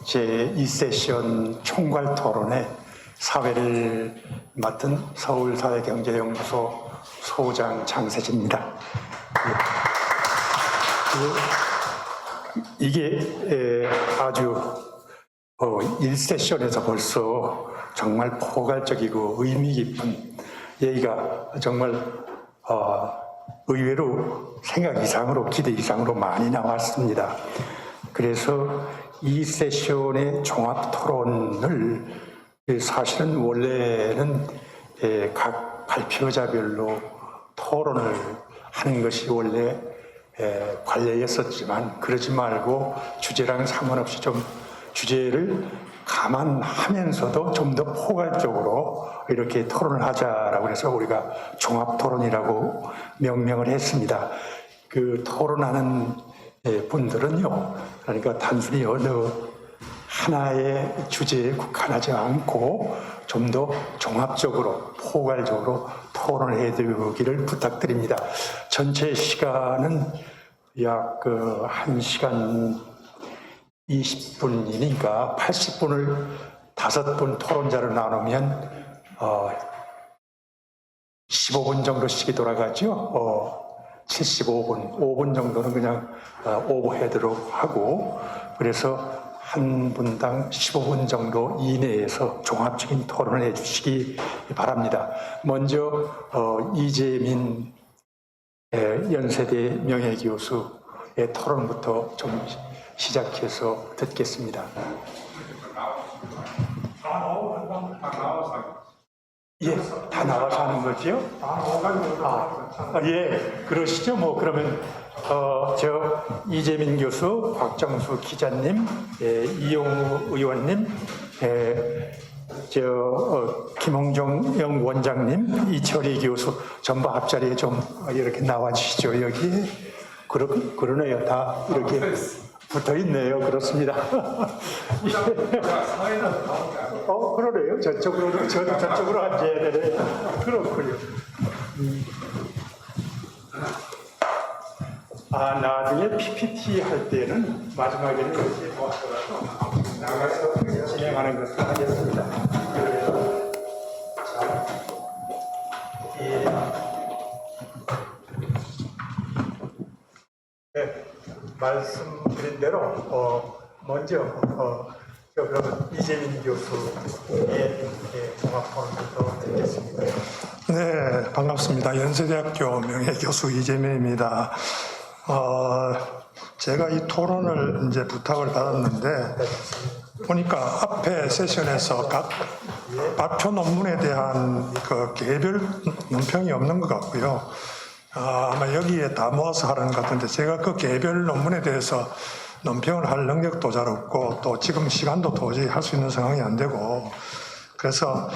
제2세션 총괄 토론회 사회를 맡은 서울사회경제연구소 소장 장세진입니다. 이게 아주 1세션에서 벌써 정말 포괄적이고 의미 깊은 얘기가 정말 의외로 생각 이상으로 기대 이상으로 많이 나왔습니다. 그래서 이 세션의 종합 토론을 사실은 원래는 각 발표자별로 토론을 하는 것이 원래 관례였었지만 그러지 말고 주제랑 상관없이 좀 주제를 감안하면서도 좀 더 포괄적으로 이렇게 토론을 하자라고 해서 우리가 종합 토론이라고 명명을 했습니다. 그 토론하는 분들은요, 그러니까 단순히 어느 하나의 주제에 국한하지 않고 좀 더 종합적으로 포괄적으로 토론을 해드리기를 부탁드립니다. 전체 시간은 약 1시간 20분이니까 80분을 5분 토론자로 나누면 15분 정도씩이 돌아가죠. 75분, 5분 정도는 그냥 오버헤드로 하고, 그래서 한 분당 15분 정도 이내에서 종합적인 토론을 해주시기 바랍니다. 먼저 이재민 연세대 명예교수의 토론부터 좀 시작해서 듣겠습니다. 예, 다 나와서 하는 거지요? 예, 그러시죠. 뭐 그러면 이재민 교수, 곽정수 기자님, 이용우 의원님, 김홍정 원장님, 이철희 교수 전부 앞자리에 좀 이렇게 나와 주시죠. 여기 그러네요. 다 이렇게 붙어 있네요. 그렇습니다. 그러네요. 저쪽으로 앉아야 되네. 그렇군요. 나중에 PPT 할 때는 마지막에는 이렇게 모아서라도 나가서 진행하는 것을 하겠습니다. 말씀드린 대로 먼저 그러면 이재민 교수의 종합토론부터 듣겠습니다. 네, 반갑습니다. 연세대학교 명예교수 이재민입니다. 제가 이 토론을 이제 부탁을 받았는데 보니까 앞에 세션에서 각 발표 논문에 대한 그 개별 논평이 없는 것 같고요. 아마 여기에 다 모아서 하는 것 같은데 제가 그 개별 논문에 대해서 논평을 할 능력도 잘 없고 또 지금 시간도 도저히 할 수 있는 상황이 안 되고, 그래서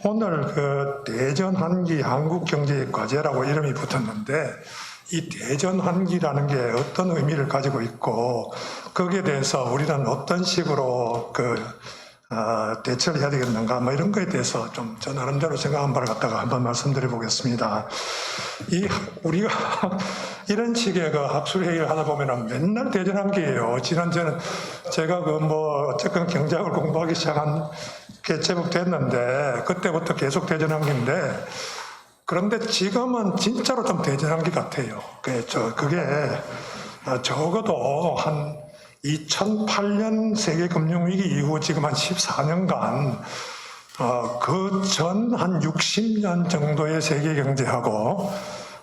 오늘 그 대전환기 한국경제의 과제라고 이름이 붙었는데 이 대전환기라는 게 어떤 의미를 가지고 있고 거기에 대해서 우리는 어떤 식으로 대처를 해야 되겠는가 뭐 이런 거에 대해서 좀 저 나름대로 생각한 바를 갖다가 한번 말씀드려 보겠습니다. 우리가 이런 식의 학술회의를 하다 보면은 맨날 대전환기예요. 지난주에는 제가 어쨌건 경제학을 공부하기 시작한 게 제법 됐는데 그때부터 계속 대전환기인데, 그런데 지금은 진짜로 좀 대전환기 같아요. 그게 적어도 한 2008년 세계금융위기 이후 지금 한 14년간 그 전 한 60년 정도의 세계경제하고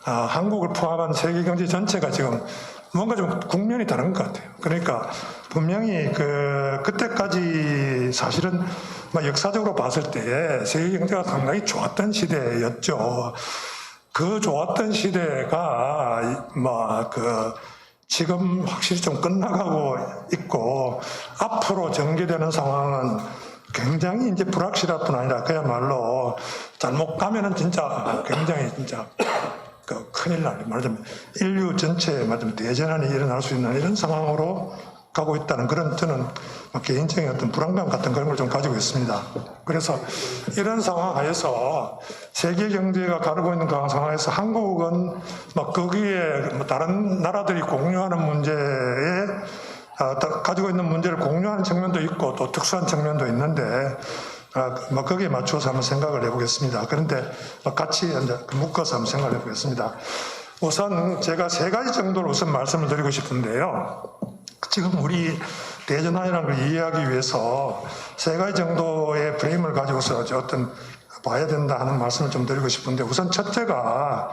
한국을 포함한 세계경제 전체가 지금 뭔가 좀 국면이 다른 것 같아요. 그러니까 분명히 그때까지 사실은 역사적으로 봤을 때 세계경제가 상당히 좋았던 시대였죠. 그 좋았던 시대가 지금 확실히 좀 끝나가고 있고 앞으로 전개되는 상황은 굉장히 이제 불확실할 뿐 아니라 그야말로 잘못 가면은 진짜 굉장히 진짜 큰일 나요. 말하자면 인류 전체에 말하자면 대전환이 일어날 수 있는 이런 상황으로 가고 있다는 그런 저는 개인적인 어떤 불안감 같은 그런 걸 좀 가지고 있습니다. 그래서 이런 상황 하에서 세계 경제가 가르고 있는 그 상황에서 한국은 거기에 다른 나라들이 공유하는 문제에 가지고 있는 문제를 공유하는 측면도 있고 또 특수한 측면도 있는데 뭐 거기에 맞춰서 한번 생각을 해보겠습니다. 그런데 같이 이제 묶어서 한번 생각을 해보겠습니다. 우선 제가 세 가지 정도로 우선 말씀을 드리고 싶은데요. 지금 우리 대전환이라는 걸 이해하기 위해서 세 가지 정도의 프레임을 가지고서 어떤 봐야 된다 하는 말씀을 좀 드리고 싶은데, 우선 첫째가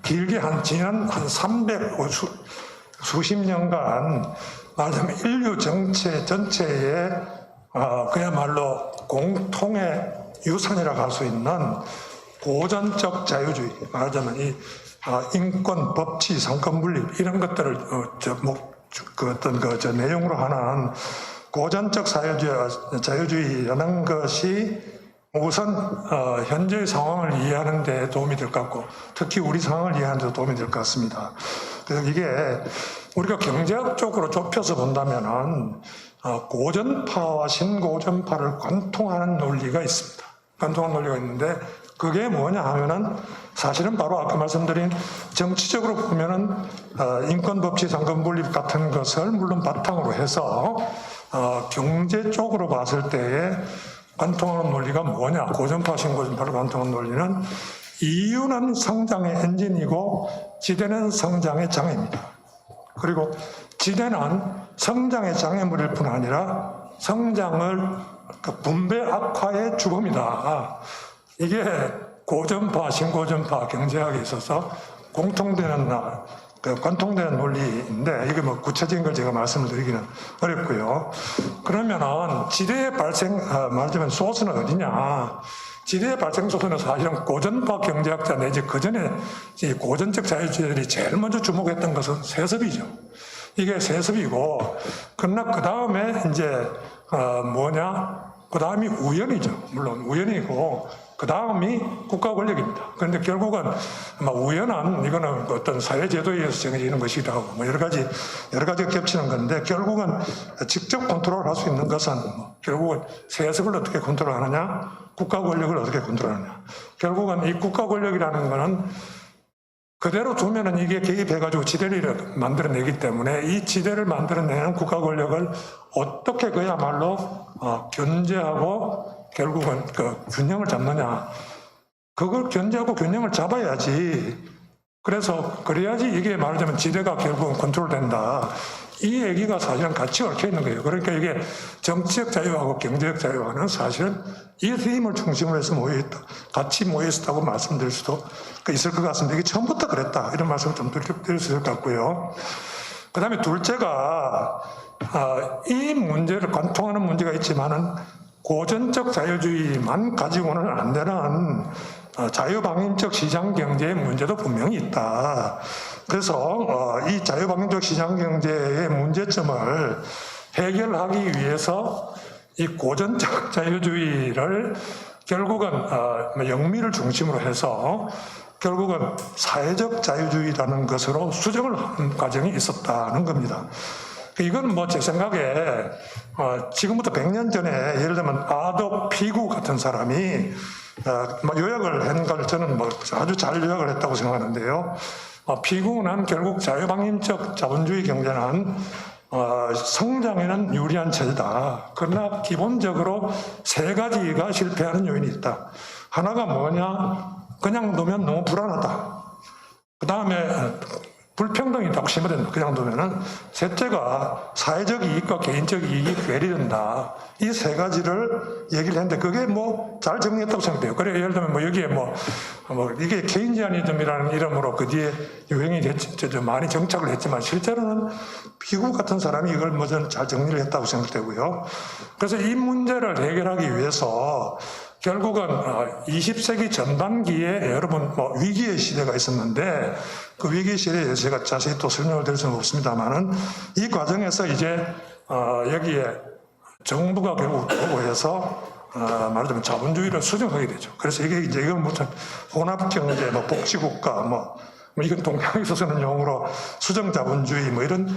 길게 지난 한 300수십 년간 말하자면 인류 전체의 그야말로 공통의 유산이라고 할 수 있는 고전적 자유주의, 말하자면 이 인권, 법치, 상권 분립 이런 것들을 저 내용으로 하는 고전적 자유주의라는 것이 우선 현재의 상황을 이해하는 데 도움이 될 것 같고, 특히 우리 상황을 이해하는 데 도움이 될 것 같습니다. 그래서 이게 우리가 경제학적으로 좁혀서 본다면은 고전파와 신고전파를 관통하는 논리가 있습니다. 관통하는 논리가 있는데, 그게 뭐냐 하면은 사실은 바로 아까 말씀드린 정치적으로 보면은 인권, 법치, 상권 분립 같은 것을 물론 바탕으로 해서 경제 쪽으로 봤을 때에 관통하는 논리가 뭐냐, 고전파, 신고전파를 관통하는 논리는 이유는 성장의 엔진이고 지대는 성장의 장애입니다. 그리고 지대는 성장의 장애물일 뿐 아니라 성장을 분배 악화의 주범이다. 이게 고전파, 신고전파 경제학에 있어서 공통되는, 관통되는 논리인데, 이게 뭐 구체적인 걸 제가 말씀을 드리기는 어렵고요. 그러면은 지대의 말하자면 소스는 어디냐? 지대의 발생 소스는 사실은 고전파 경제학자 내지 그 전에 고전적 자유주의들이 제일 먼저 주목했던 것은 세습이죠. 이게 세습이고, 그러나 그 다음에 이제 그 다음이 우연이죠. 물론 우연이고, 그 다음이 국가 권력입니다. 그런데 결국은 우연한, 이거는 어떤 사회제도에 의해서 정해지는 것이기도 하고, 뭐 여러 가지가 겹치는 건데, 결국은 직접 컨트롤 할 수 있는 것은 결국은 세습을 어떻게 컨트롤하느냐, 국가 권력을 어떻게 컨트롤하느냐. 결국은 이 국가 권력이라는 거는 그대로 두면은 이게 개입해가지고 지대를 만들어내기 때문에, 이 지대를 만들어내는 국가 권력을 어떻게 그야말로 견제하고 결국은 그 균형을 잡느냐. 그걸 견제하고 균형을 잡아야지. 그래야지 이게 말하자면 지대가 결국은 컨트롤된다. 이 얘기가 사실은 같이 얽혀 있는 거예요. 그러니까 이게 정치적 자유하고 경제적 자유와는 사실은 이 힘을 중심으로 해서 같이 모여 있었다고 말씀드릴 수도 있을 것 같습니다. 이게 처음부터 그랬다. 이런 말씀을 좀 드릴 수 있을 것 같고요. 그 다음에 둘째가, 이 문제를 관통하는 문제가 있지만은 고전적 자유주의만 가지고는 안 되는 자유방임적 시장경제의 문제도 분명히 있다. 그래서 이 자유방임적 시장경제의 문제점을 해결하기 위해서 이 고전적 자유주의를 결국은 영미를 중심으로 해서 결국은 사회적 자유주의라는 것으로 수정을 하는 과정이 있었다는 겁니다. 이건 제 생각에 지금부터 100년 전에 예를 들면 아도 피구 같은 사람이 요약을 한 걸 저는 아주 잘 요약을 했다고 생각하는데요. 피구는 결국 자유방임적 자본주의 경제는 성장에는 유리한 체제다. 그러나 기본적으로 세 가지가 실패하는 요인이 있다. 하나가 뭐냐? 그냥 놓으면 너무 불안하다. 그 다음에 불평등이 있다고 심어된다. 그냥 두면은. 셋째가 사회적 이익과 개인적 이익이 괴리된다. 이 세 가지를 얘기를 했는데 그게 잘 정리했다고 생각돼요. 그래, 예를 들면 여기에 이게 케인지아니즘이라는 이름으로 그 뒤에 유행이 많이 정착을 했지만 실제로는 피구 같은 사람이 이걸 저는 잘 정리를 했다고 생각되고요. 그래서 이 문제를 해결하기 위해서 결국은 20세기 전반기에 여러분 위기의 시대가 있었는데 그 위기의 시대에 대해서 제가 자세히 또 설명을 드릴 수는 없습니다만은 이 과정에서 이제 여기에 정부가 결국 보고해서 말하자면 자본주의를 수정하게 되죠. 그래서 이게 이제 이건 무슨 혼합경제, 복지국가, 이건 동양에서 쓰는 용어로 수정자본주의 이런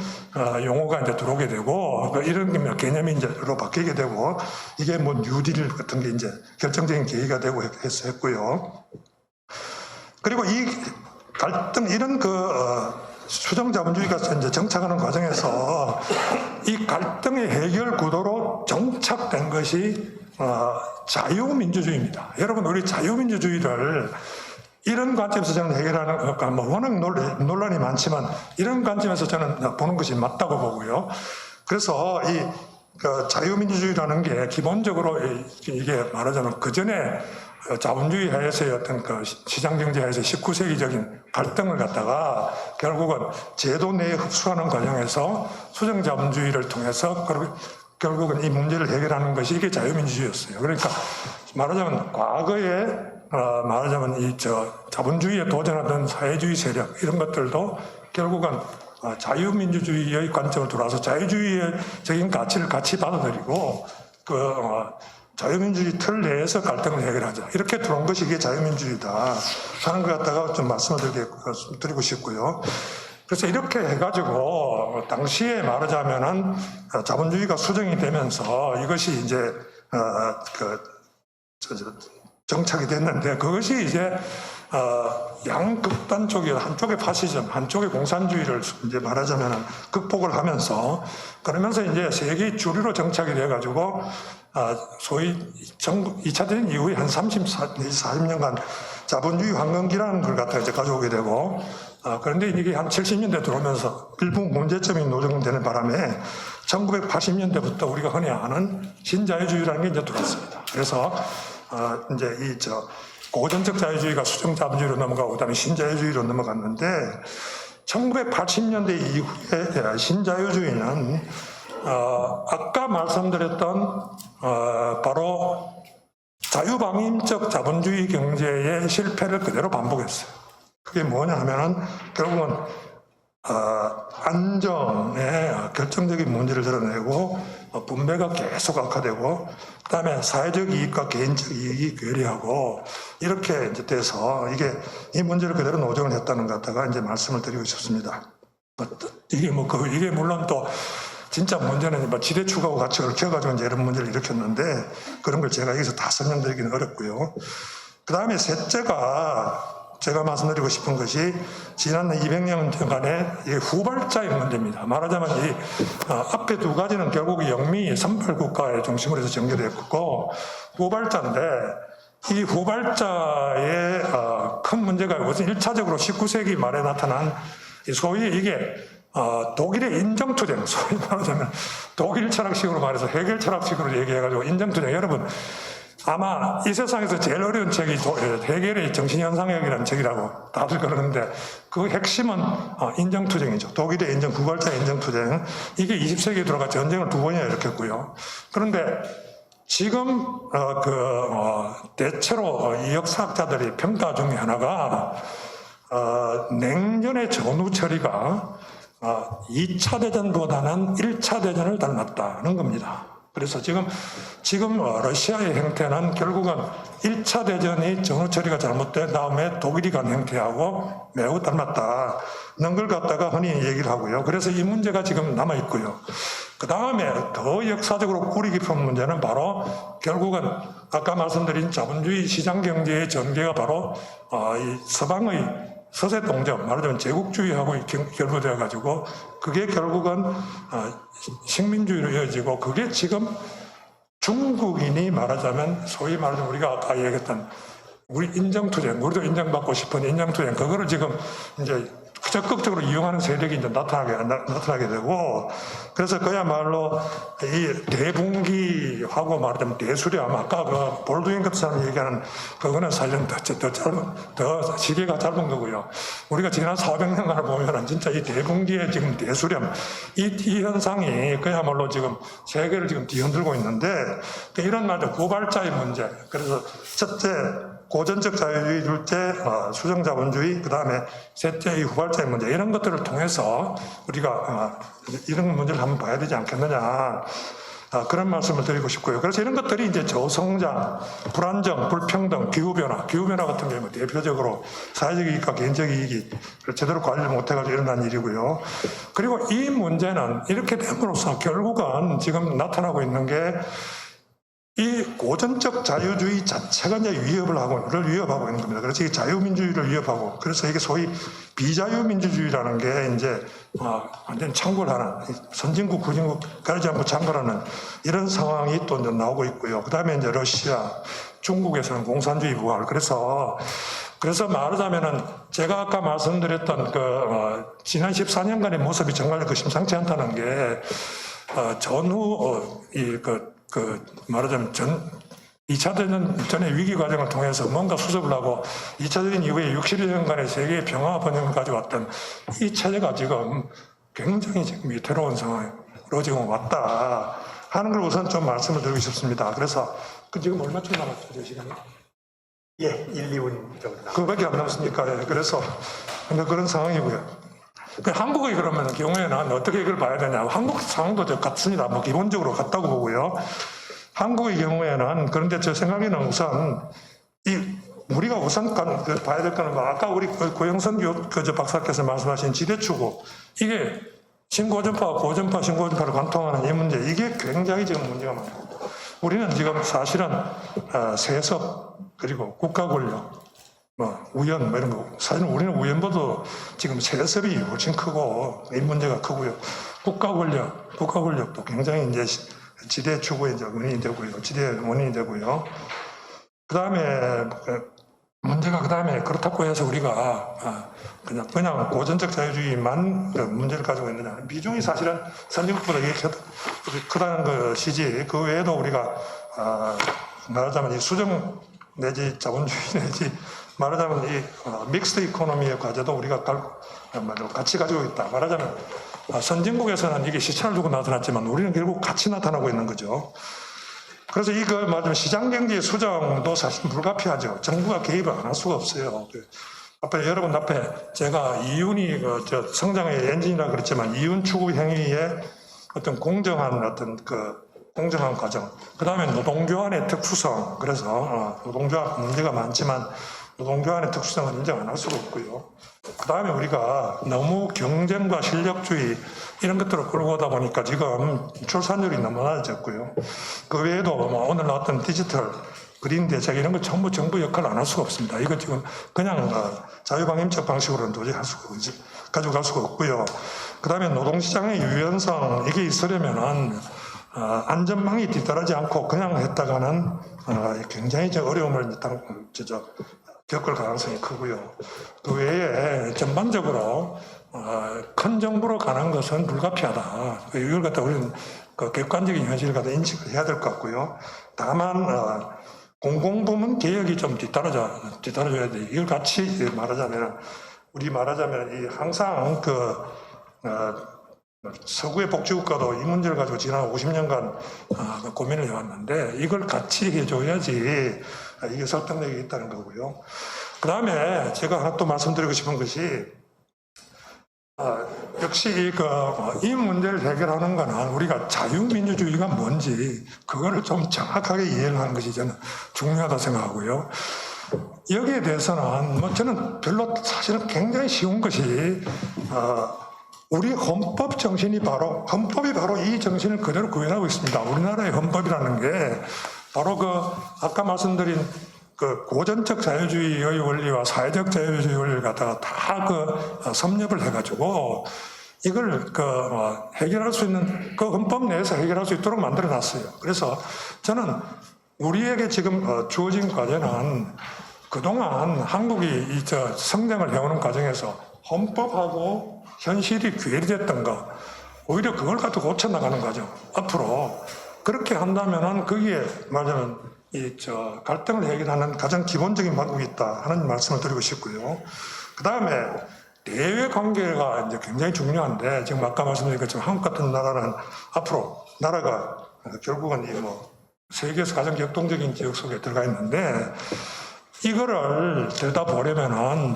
용어가 이제 들어오게 되고 이런 개념이 이제로 바뀌게 되고 이게 뉴딜 같은 게 이제 결정적인 계기가 되고 했고요. 그리고 이 갈등 이런 수정자본주의가 이제 정착하는 과정에서 이 갈등의 해결 구도로 정착된 것이 자유민주주의입니다. 여러분, 우리 자유민주주의를 이런 관점에서 저는 해결하는, 그러니까 뭐 워낙 논란이 많지만 이런 관점에서 저는 보는 것이 맞다고 보고요. 그래서 그 자유민주주의라는 게 기본적으로 이게 말하자면 그 전에 자본주의 하에서의 어떤 그 시장경제 하에서 19세기적인 갈등을 갖다가 결국은 제도 내에 흡수하는 과정에서 수정자본주의를 통해서 결국은 이 문제를 해결하는 것이 이게 자유민주주의였어요. 그러니까 말하자면 과거에 말하자면 자본주의에 도전하던 사회주의 세력 이런 것들도 결국은 자유민주주의의 관점을 들어와서 자유주의적인 가치를 같이 받아들이고 자유민주주의 틀 내에서 갈등을 해결하자. 이렇게 들어온 것이 이게 자유민주주의다 하는 것 갖다가 좀 말씀을 드리고 싶고요. 그래서 이렇게 해가지고 당시에 말하자면은 자본주의가 수정이 되면서 이것이 이제 정착이 됐는데 그것이 이제 양극단 쪽에 한쪽의 파시즘, 한쪽의 공산주의를 이제 말하자면 극복을 하면서 그러면서 이제 세계 주류로 정착이 돼가지고 소위 2차 대전 이후에 한 40년간 자본주의 황금기라는 걸 갖다가 이제 가져오게 되고 그런데 이게 한 70년대 들어오면서 일부 문제점이 노정되는 바람에 1980년대부터 우리가 흔히 아는 신자유주의라는 게 이제 들어왔습니다. 그래서 이제 고전적 자유주의가 수정자본주의로 넘어가고 그다음에 신자유주의로 넘어갔는데 1980년대 이후에 신자유주의는 아까 말씀드렸던 바로 자유방임적 자본주의 경제의 실패를 그대로 반복했어요. 그게 뭐냐 하면은 결국은 안정에 결정적인 문제를 드러내고 분배가 계속 악화되고 그다음에 사회적 이익과 개인적 이익이 괴리하고 이렇게 이제 돼서 이 문제를 그대로 노정을 했다는 것 갖다가 이제 말씀을 드리고 싶습니다. 이게 물론 또 진짜 문제는 지대 추구하고 같이 얽혀가지고 이제 이런 문제를 일으켰는데 그런 걸 제가 여기서 다 설명드리기는 어렵고요. 그 다음에 셋째가 제가 말씀드리고 싶은 것이 지난 200년간의 후발자의 문제입니다. 말하자면 앞에 두 가지는 결국 영미 선발국가의 중심으로 해서 전개됐고 후발자인데 이 후발자의 큰 문제가 우선 1차적으로 19세기 말에 나타난 소위 이게 독일의 인정투쟁, 소위 말하자면 독일 철학식으로 말해서 해결 철학식으로 얘기해가지고 인정투쟁. 여러분 아마 이 세상에서 제일 어려운 책이 해결의 정신현상학이라는 책이라고 다들 그러는데 그 핵심은 인정투쟁이죠. 독일의 후발자의 인정투쟁. 이게 20세기에 들어가 전쟁을 2번이나 일으켰고요. 그런데 지금 대체로 이 역사학자들이 평가 중에 하나가 냉전의 전후 처리가 2차 대전보다는 1차 대전을 닮았다는 겁니다. 그래서 지금 러시아의 형태는 결국은 1차 대전이 전후 처리가 잘못된 다음에 독일이 간 형태하고 매우 닮았다는 걸 갖다가 흔히 얘기를 하고요. 그래서 이 문제가 지금 남아있고요. 그 다음에 더 역사적으로 뿌리 깊은 문제는 바로 결국은 아까 말씀드린 자본주의 시장경제의 전개가 바로 이 서방의 서세 동정, 말하자면 제국주의하고 결부되어 가지고 그게 결국은 식민주의로 이어지고 그게 지금 중국인이 말하자면 소위 말하자면 우리가 아까 얘기했던 우리 인정투쟁, 우리도 인정받고 싶은 인정투쟁 그거를 지금 이제 적극적으로 이용하는 세력이 이제 나타나게 되고 그래서 그야말로 이 대분기하고 말하자면 대수렴 아까 그 볼드윈 같은 사람이 얘기하는 그거는 사실은 더 시계가 짧은 거고요. 우리가 지난 400년간을 보면은 진짜 이 대분기의 지금 대수렴 이 현상이 그야말로 지금 세계를 지금 뒤흔들고 있는데 이런 말들 후발자의 문제. 그래서 첫째 고전적 자유주의, 둘째 수정자본주의, 그 다음에 셋째 이 후발자의 문제 이런 것들을 통해서 우리가 이런 문제를 한번 봐야 되지 않겠느냐 그런 말씀을 드리고 싶고요. 그래서 이런 것들이 이제 저성장, 불안정, 불평등, 기후변화 같은 경우 대표적으로 사회적 이익과 개인적 이익이 제대로 관리를 못해가지고 일어난 일이고요. 그리고 이 문제는 이렇게 됨으로써 결국은 지금 나타나고 있는 게 이 고전적 자유주의 자체가 이제 위협하고 있는 겁니다. 그래서 이 자유민주주의를 위협하고, 그래서 이게 소위 비자유민주주의라는 게 이제 완전 창궐하는, 선진국, 후진국 가리지 않고 창궐하는 이런 상황이 또 이제 나오고 있고요. 그 다음에 이제 러시아, 중국에서는 공산주의 부활. 그래서 말하자면은 제가 아까 말씀드렸던 지난 14년간의 모습이 정말 심상치 않다는 게, 전후, 말하자면 2차 대전 전의 위기 과정을 통해서 뭔가 수습을 하고 2차 대전 이후에 60년간의 세계의 평화 번영을 가져왔던 이 체제가 지금 굉장히 지금 위태로운 상황으로 지금 왔다 하는 걸 우선 좀 말씀을 드리고 싶습니다. 그래서 지금 얼마쯤 남았죠, 저 시간이? 예, 1, 2분 정도. 그거밖에 안 남습니까? 예, 그래서 그런 상황이고요. 한국의 그러면 경우에는 어떻게 이걸 봐야 되냐? 한국 상황도 같습니다. 뭐 기본적으로 같다고 보고요. 한국의 경우에는 그런데 제 생각에는 우선 우리가 우선 봐야 될 거는 아까 우리 고영선 박사께서 말씀하신 지대추구 이게 신고전파, 고전파, 신고전파를 관통하는 이 문제 이게 굉장히 지금 문제가 많고 우리는 지금 사실은 세습 그리고 국가 권력 우연 이런 거 사실은 우리는 우연보다 지금 세습이 훨씬 크고 이 문제가 크고요. 국가 권력도 굉장히 이제 지대 추구의 이제 원인이 되고요. 지대 원인이 되고요. 그다음에 문제가 그렇다고 해서 우리가 그냥 고전적 자유주의만 문제를 가지고 있느냐. 비중이 사실은 선진국보다 이게 크다는 것이지 그 외에도 우리가 말하자면 이 수정 내지 자본주의 내지 말하자면 이 믹스드 이코노미의 과제도 우리가 같이 가지고 있다. 말하자면 선진국에서는 이게 시차를 두고 나타났지만 우리는 결국 같이 나타나고 있는 거죠. 그래서 말하자면 시장경제의 수정도 사실 불가피하죠. 정부가 개입을 안 할 수가 없어요. 여러분 앞에 제가 이윤이 성장의 엔진이라 그랬지만 이윤 추구 행위의 어떤 공정한 과정. 그 다음에 노동교환의 특수성. 그래서 노동조합 문제가 많지만 노동교환의 특수성은 인정 안 할 수가 없고요. 그 다음에 우리가 너무 경쟁과 실력주의 이런 것들을 끌고 오다 보니까 지금 출산율이 너무 낮아졌고요. 그 외에도 오늘 나왔던 디지털, 그린 대책 이런 거 전부 정부 역할을 안 할 수가 없습니다. 이거 지금 그냥 자유방임적 방식으로는 도저히 가지고 갈 수가 없고요. 그 다음에 노동시장의 유연성 이게 있으려면은 안전망이 뒤따르지 않고 그냥 했다가는 굉장히 어려움을 겪을 가능성이 크고요. 그 외에 전반적으로 큰 정부로 가는 것은 불가피하다. 이걸 갖다 우리는 객관적인 현실을 갖다 인식을 해야 될 것 같고요. 다만 공공부문 개혁이 좀 뒤따라줘야 돼. 이걸 같이 말하자면 항상 서구의 복지국가도 이 문제를 가지고 지난 50년간 고민을 해왔는데 이걸 같이 해줘야지 이게 설득력이 있다는 거고요. 그 다음에 제가 하나 또 말씀드리고 싶은 것이 역시 이 문제를 해결하는 거는 우리가 자유민주주의가 뭔지 그거를 좀 정확하게 이해하는 것이 저는 중요하다 생각하고요. 여기에 대해서는 저는 별로 사실은 굉장히 쉬운 것이 우리 헌법 정신이 헌법이 바로 이 정신을 그대로 구현하고 있습니다. 우리나라의 헌법이라는 게 바로 아까 말씀드린 고전적 자유주의의 원리와 사회적 자유주의 원리를 갖다가 다 섭렵을 해가지고 이걸 해결할 수 있는 헌법 내에서 해결할 수 있도록 만들어 놨어요. 그래서 저는 우리에게 지금 주어진 과제는 그동안 한국이 성장을 해오는 과정에서 헌법하고 현실이 괴리됐던 거 오히려 그걸 갖고 고쳐나가는 거죠. 앞으로 그렇게 한다면은 거기에 말하자면 갈등을 해결하는 가장 기본적인 방법이 있다 하는 말씀을 드리고 싶고요. 그 다음에 대외 관계가 이제 굉장히 중요한데 지금 아까 말씀드린 것처럼 한국 같은 나라는 앞으로 나라가 결국은 세계에서 가장 격동적인 지역 속에 들어가 있는데 이거를 들여다보려면은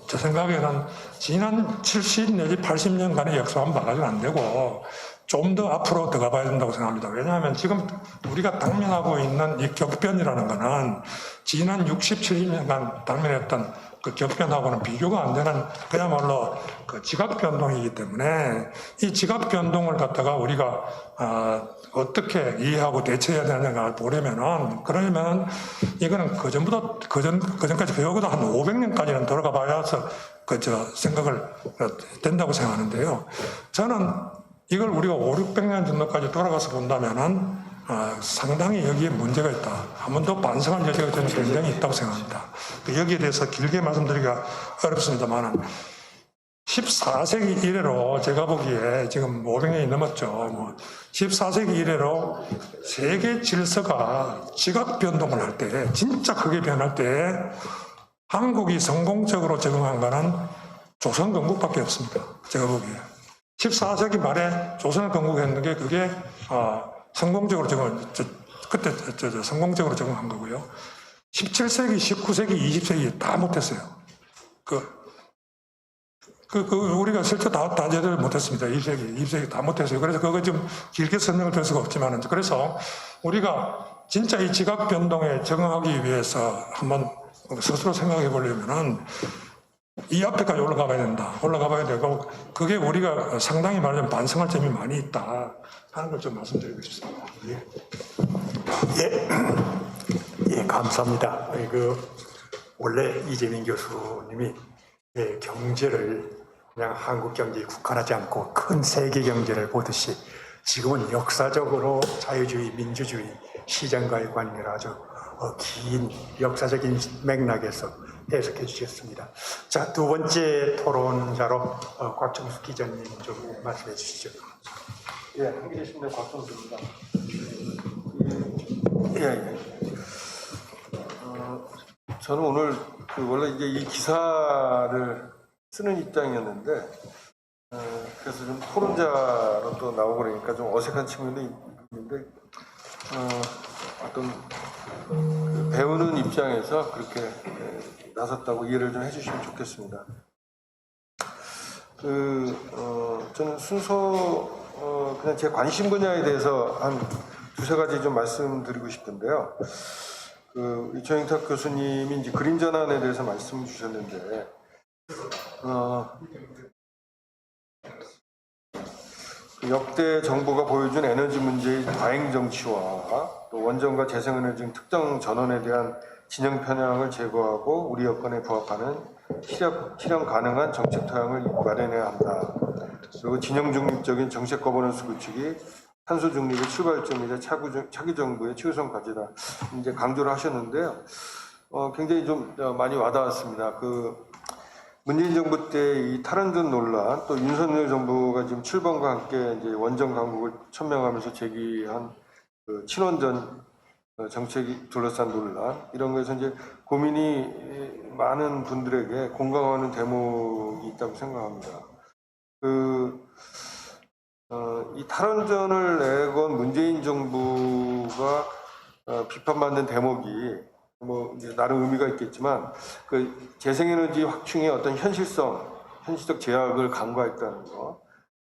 제 생각에는 지난 70 내지 80년간의 역사만 봐가지고 안 되고 좀 더 앞으로 들어가 봐야 된다고 생각합니다. 왜냐하면 지금 우리가 당면하고 있는 이 격변이라는 거는 지난 60, 70년간 당면했던 그 격변하고는 비교가 안 되는 그야말로 지각 변동이기 때문에 이 지각 변동을 갖다가 우리가 어떻게 이해하고 대처해야 되느냐를 보려면은, 그러면 이거는 그전까지 배우고도 한 500년까지는 돌아가 봐야서 생각을 된다고 생각하는데요. 저는 이걸 우리가 5, 600년 정도까지 돌아가서 본다면은 상당히 여기에 문제가 있다. 한 번 더 반성할 여지가 저는 굉장히 있다고 생각합니다. 여기에 대해서 길게 말씀드리기가 어렵습니다만은 14세기 이래로 제가 보기에 지금 500년이 넘었죠. 14세기 이래로 세계 질서가 지각 변동을 할 때, 진짜 크게 변할 때 한국이 성공적으로 적응한 거는 조선 건국밖에 없습니다. 제가 보기에. 14세기 말에 조선을 건국했는 게 그게 성공적으로 그때 성공적으로 적응한 거고요. 17세기, 19세기, 20세기 다 못했어요. 우리가 실제 다 제대로 못했습니다. 2세기 다 못했어요. 그래서 그거 좀 길게 설명을 드릴 수가 없지만, 그래서 우리가 진짜 이 지각 변동에 적응하기 위해서 한번 스스로 생각해 보려면은 이 앞에까지 올라가 봐야 된다. 올라가 봐야 되고, 그게 우리가 상당히 말하자면 반성할 점이 많이 있다 하는 걸 좀 말씀드리고 싶습니다. 예, 감사합니다. 원래 이재민 교수님이 경제를 그냥 한국 경제에 국한하지 않고 큰 세계 경제를 보듯이 지금은 역사적으로 자유주의, 민주주의, 시장과의 관계를 아주 긴 역사적인 맥락에서 해석해 주셨습니다. 자, 두 번째 토론자로 곽정수 기자님 좀 말씀해 주시죠. 예, 한겨레 신문 곽정수입니다. 예. 저는 오늘 원래 이제 이 기사를 쓰는 입장이었는데, 그래서 좀 토론자로 또 나오고 그러니까 좀 어색한 측면도 있는데, 어떤 배우는 입장에서 그렇게 나섰다고 이해를 좀 해주시면 좋겠습니다. 저는 순서 그냥 제 관심 분야에 대해서 한 두세 가지 좀 말씀드리고 싶은데요. 이초영탁 교수님이 이제 그림 전환에 대해서 말씀 주셨는데, 역대 정부가 보여준 에너지 문제의 과잉 정치와 또 원전과 재생에너지 등 특정 전원에 대한 진영 편향을 제거하고 우리 여건에 부합하는 실현 가능한 정책 토양을 마련해야 한다. 그리고 진영 중립적인 정책 거버넌스 구축이 탄소 중립의 출발점이자 차기 정부의 최우선 과제다. 이제 강조를 하셨는데요. 굉장히 좀 많이 와닿았습니다. 문재인 정부 때 이 탈원전 논란, 또 윤석열 정부가 지금 출범과 함께 이제 원전 강국을 천명하면서 제기한 친원전 정책이 둘러싼 논란, 이런 거에서 이제 고민이 많은 분들에게 공감하는 대목이 있다고 생각합니다. 이 탈원전을 내건 문재인 정부가 비판받는 대목이 이제 나름 의미가 있겠지만, 재생에너지 확충의 어떤 현실적 제약을 간과했다는 거.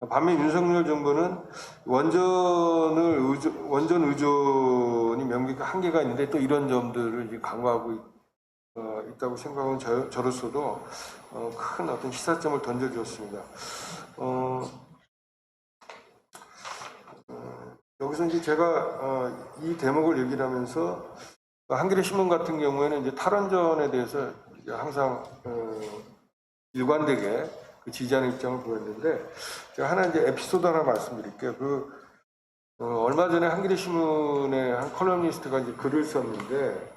반면 윤석열 정부는 원전 의존이 명백히 한계가 있는데 또 이런 점들을 이제 간과하고 있다고 생각하는 저로서도 큰 어떤 시사점을 던져주었습니다. 여기서 이제 제가 이 대목을 얘기를 하면서 한겨레 신문 같은 경우에는 이제 탈원전에 대해서 이제 항상 일관되게 지지하는 입장을 보였는데, 제가 하나 이제 에피소드 하나 말씀드릴게요. 얼마 전에 한겨레 신문에 한 컬럼니스트가 이제 글을 썼는데,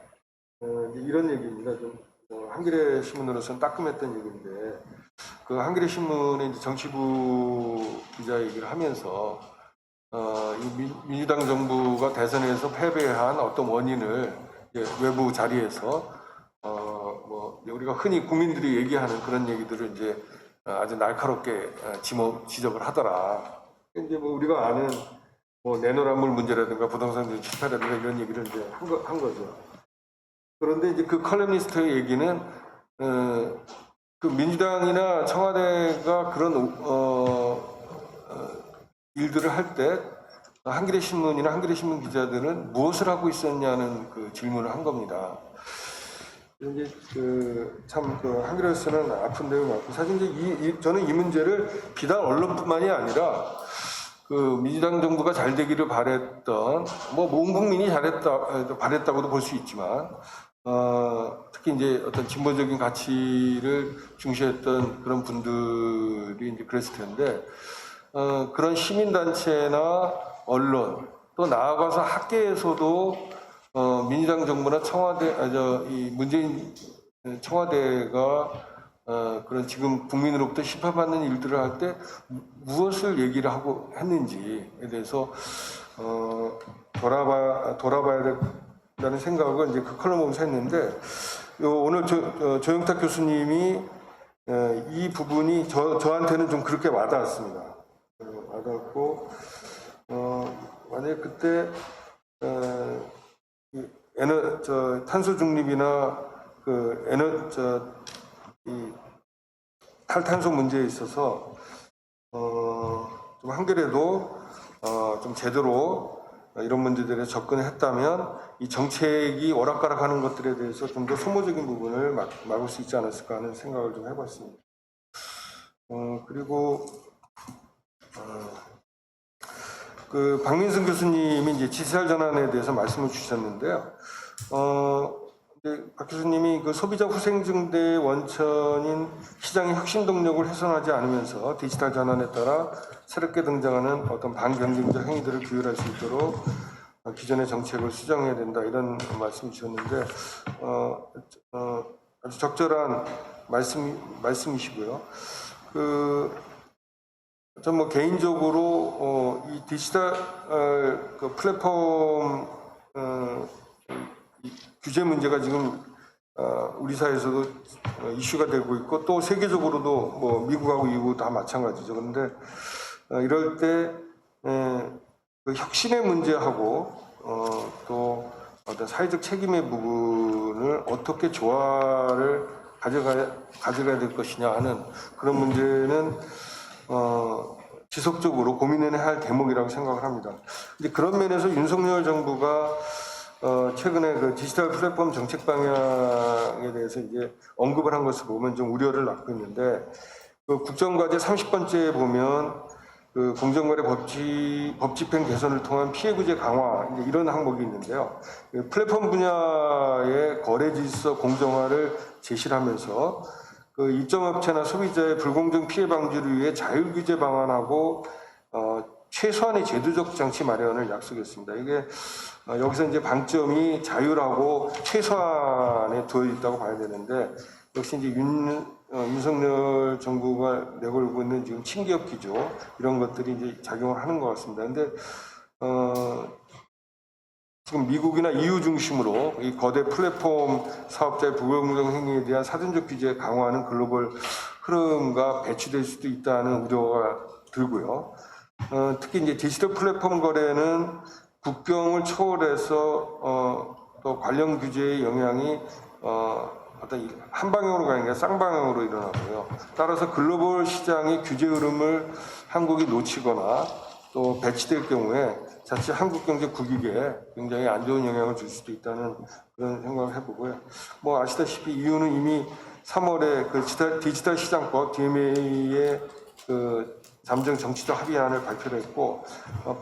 이제 이런 얘기입니다. 좀 한겨레 신문으로서는 따끔했던 얘기인데, 한겨레 신문의 이제 정치부 기자 얘기를 하면서 이 민주당 정부가 대선에서 패배한 어떤 원인을 외부 자리에서 우리가 흔히 국민들이 얘기하는 그런 얘기들을 이제 아주 날카롭게 지적을 하더라. 이제 우리가 아는 내노란물 문제라든가 부동산 실패라든가 이런 얘기를 이제 한 거죠. 그런데 이제 그 컬럼니스트의 얘기는 민주당이나 청와대가 그런 일들을 할 때 한겨레 신문이나 한겨레 신문 기자들은 무엇을 하고 있었냐는 질문을 한 겁니다. 이제 한겨레에서는 아픈 내용이 많고, 사실 이제 저는 이 문제를 비단 언론뿐만이 아니라 민주당 정부가 잘 되기를 바랬던 온 국민이 바랬다고도 볼 수 있지만 특히 이제 어떤 진보적인 가치를 중시했던 그런 분들이 이제 그랬을 텐데 그런 시민단체나 언론 또 나아가서 학계에서도 민주당 정부나 이 문재인 청와대가 그런 지금 국민으로부터 심판받는 일들을 할 때 무엇을 얘기를 하고 했는지에 대해서 돌아봐야 된다는 생각을 이제 그 컬럼 보면서 했는데 오늘 조영탁 교수님이 이 부분이 저한테는 좀 그렇게 와닿았습니다. 와닿았고 만약에 그때 탄소 중립이나 이 탈탄소 문제에 있어서 좀 한결에도 좀 제대로 이런 문제들에 접근을 했다면 이 정책이 오락가락하는 것들에 대해서 좀 더 소모적인 부분을 막을 수 있지 않았을까 하는 생각을 좀 해봤습니다. 그리고 그 박민승 교수님이 이제 디지털 전환에 대해서 말씀을 주셨는데요. 박 교수님이 그 소비자 후생증대의 원천인 시장의 혁신 동력을 훼손하지 않으면서 디지털 전환에 따라 새롭게 등장하는 어떤 반경쟁적 행위들을 규율할 수 있도록 기존의 정책을 수정해야 된다 이런 말씀을 주셨는데 아주 적절한 말씀이시고요. 전 개인적으로 이 디지털 그 플랫폼 규제 문제가 지금 우리 사회에서도 이슈가 되고 있고 또 세계적으로도 미국하고 EU 다 마찬가지죠. 그런데 이럴 때 그 혁신의 문제하고 또 어떤 사회적 책임의 부분을 어떻게 조화를 가져가야 될 것이냐 하는 그런 문제는 지속적으로 고민해야 할 대목이라고 생각을 합니다. 이제 그런 면에서 윤석열 정부가 최근에 그 디지털 플랫폼 정책 방향에 대해서 이제 언급을 한 것을 보면 좀 우려를 낳고 있는데 그 국정과제 30번째에 보면 그 공정거래 법 집행 개선을 통한 피해 구제 강화 이제 이런 항목이 있는데요. 그 플랫폼 분야의 거래 질서 공정화를 제시를 하면서 그 입점업체나 소비자의 불공정 피해 방지를 위해 자율 규제 방안하고 최소한의 제도적 장치 마련을 약속했습니다. 이게 여기서 이제 방점이 자율하고 최소한에 두어 있다고 봐야 되는데 역시 이제 윤석열 정부가 내걸고 있는 지금 친기업 기조 이런 것들이 이제 작용을 하는 것 같습니다. 근데 지금 미국이나 EU 중심으로 이 거대 플랫폼 사업자의 불공정 행위에 대한 사전적 규제 강화하는 글로벌 흐름과 배치될 수도 있다는 우려가 들고요. 특히 이제 디지털 플랫폼 거래는 국경을 초월해서 또 관련 규제의 영향이 어떤 한 방향으로 가는 게 쌍방향으로 일어나고요. 따라서 글로벌 시장의 규제 흐름을 한국이 놓치거나 또 배치될 경우에 자칫 한국 경제 국익에 굉장히 안 좋은 영향을 줄 수도 있다는 그런 생각을 해보고요. 아시다시피 EU는 이미 3월에 그 디지털 시장법 DMA의 그 잠정 정치적 합의안을 발표를 했고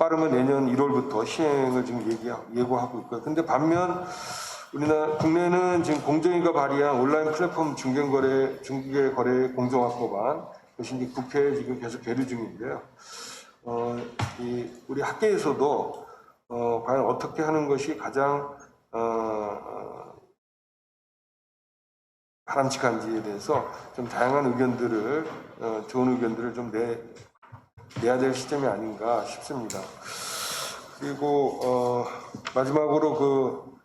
빠르면 내년 1월부터 시행을 지금 예고하고 있고요. 근데 반면 우리나라 국내는 지금 공정위가 발의한 온라인 플랫폼 중개 거래 공정화법안 그것이 이제 국회에 지금 계속 계류 중인데요. 우리 학계에서도 과연 어떻게 하는 것이 가장 바람직한지에 대해서 좀 다양한 의견들을 좋은 의견들을 좀 내야 될 시점이 아닌가 싶습니다. 그리고 마지막으로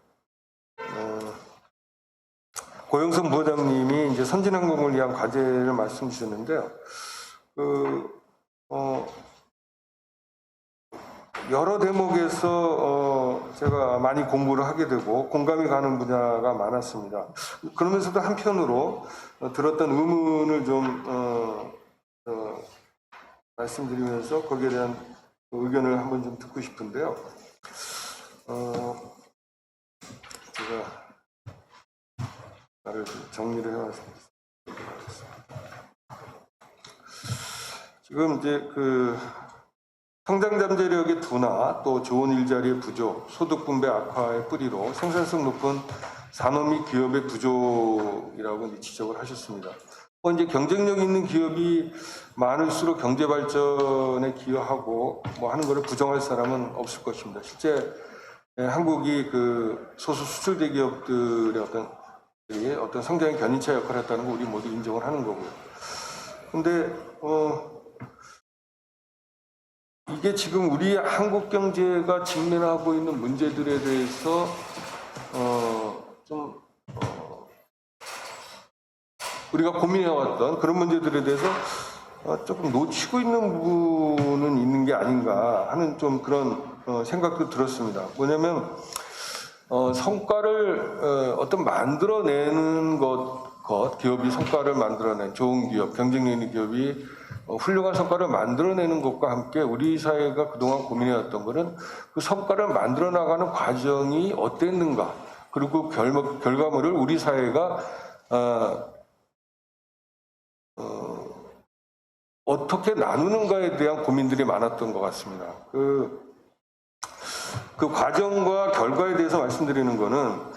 고영선 부회장님이 이제 선진항공을 위한 과제를 말씀 주셨는데요. 여러 대목에서 제가 많이 공부를 하게 되고 공감이 가는 분야가 많았습니다. 그러면서도 한편으로 들었던 의문을 좀 말씀드리면서 거기에 대한 의견을 한번 좀 듣고 싶은데요. 제가 나를 정리를 해왔습니다. 지금 이제 성장 잠재력의 둔화, 또 좋은 일자리의 부족, 소득 분배 악화의 뿌리로 생산성 높은 산업 및 기업의 부족이라고 이제 지적을 하셨습니다. 이제 경쟁력 있는 기업이 많을수록 경제 발전에 기여하고 뭐 하는 것을 부정할 사람은 없을 것입니다. 실제 한국이 그 소수 수출 대기업들의 어떤 성장의 견인차 역할을 했다는 거 우리 모두 인정을 하는 거고요. 근데 이게 지금 우리 한국 경제가 직면하고 있는 문제들에 대해서 우리가 고민해왔던 그런 문제들에 대해서 조금 놓치고 있는 부분은 있는 게 아닌가 하는 좀 그런 생각도 들었습니다. 뭐냐면 성과를 어떤 만들어내는 기업이 성과를 만들어낸 좋은 기업, 경쟁력 있는 기업이 훌륭한 성과를 만들어내는 것과 함께 우리 사회가 그동안 고민해왔던 것은 그 성과를 만들어 나가는 과정이 어땠는가, 그리고 결과물을 우리 사회가 어떻게 나누는가에 대한 고민들이 많았던 것 같습니다. 그 과정과 결과에 대해서 말씀드리는 거는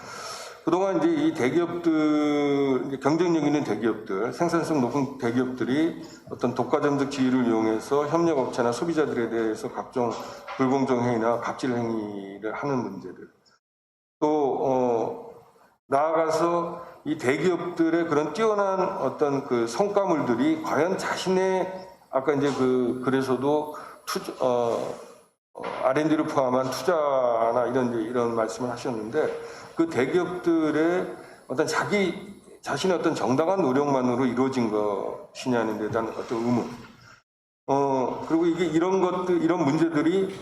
그동안 이제 이 대기업들, 경쟁력 있는 대기업들, 생산성 높은 대기업들이 어떤 독과점적 지위를 이용해서 협력업체나 소비자들에 대해서 각종 불공정 행위나 갑질 행위를 하는 문제들. 또 나아가서 이 대기업들의 그런 뛰어난 어떤 그 성과물들이 과연 자신의 아까 이제 그래서도 R&D를 포함한 투자나 이런 말씀을 하셨는데 그 대기업들의 어떤 자신의 어떤 정당한 노력만으로 이루어진 것이냐는 데 대한 어떤 의문. 그리고 이런 문제들이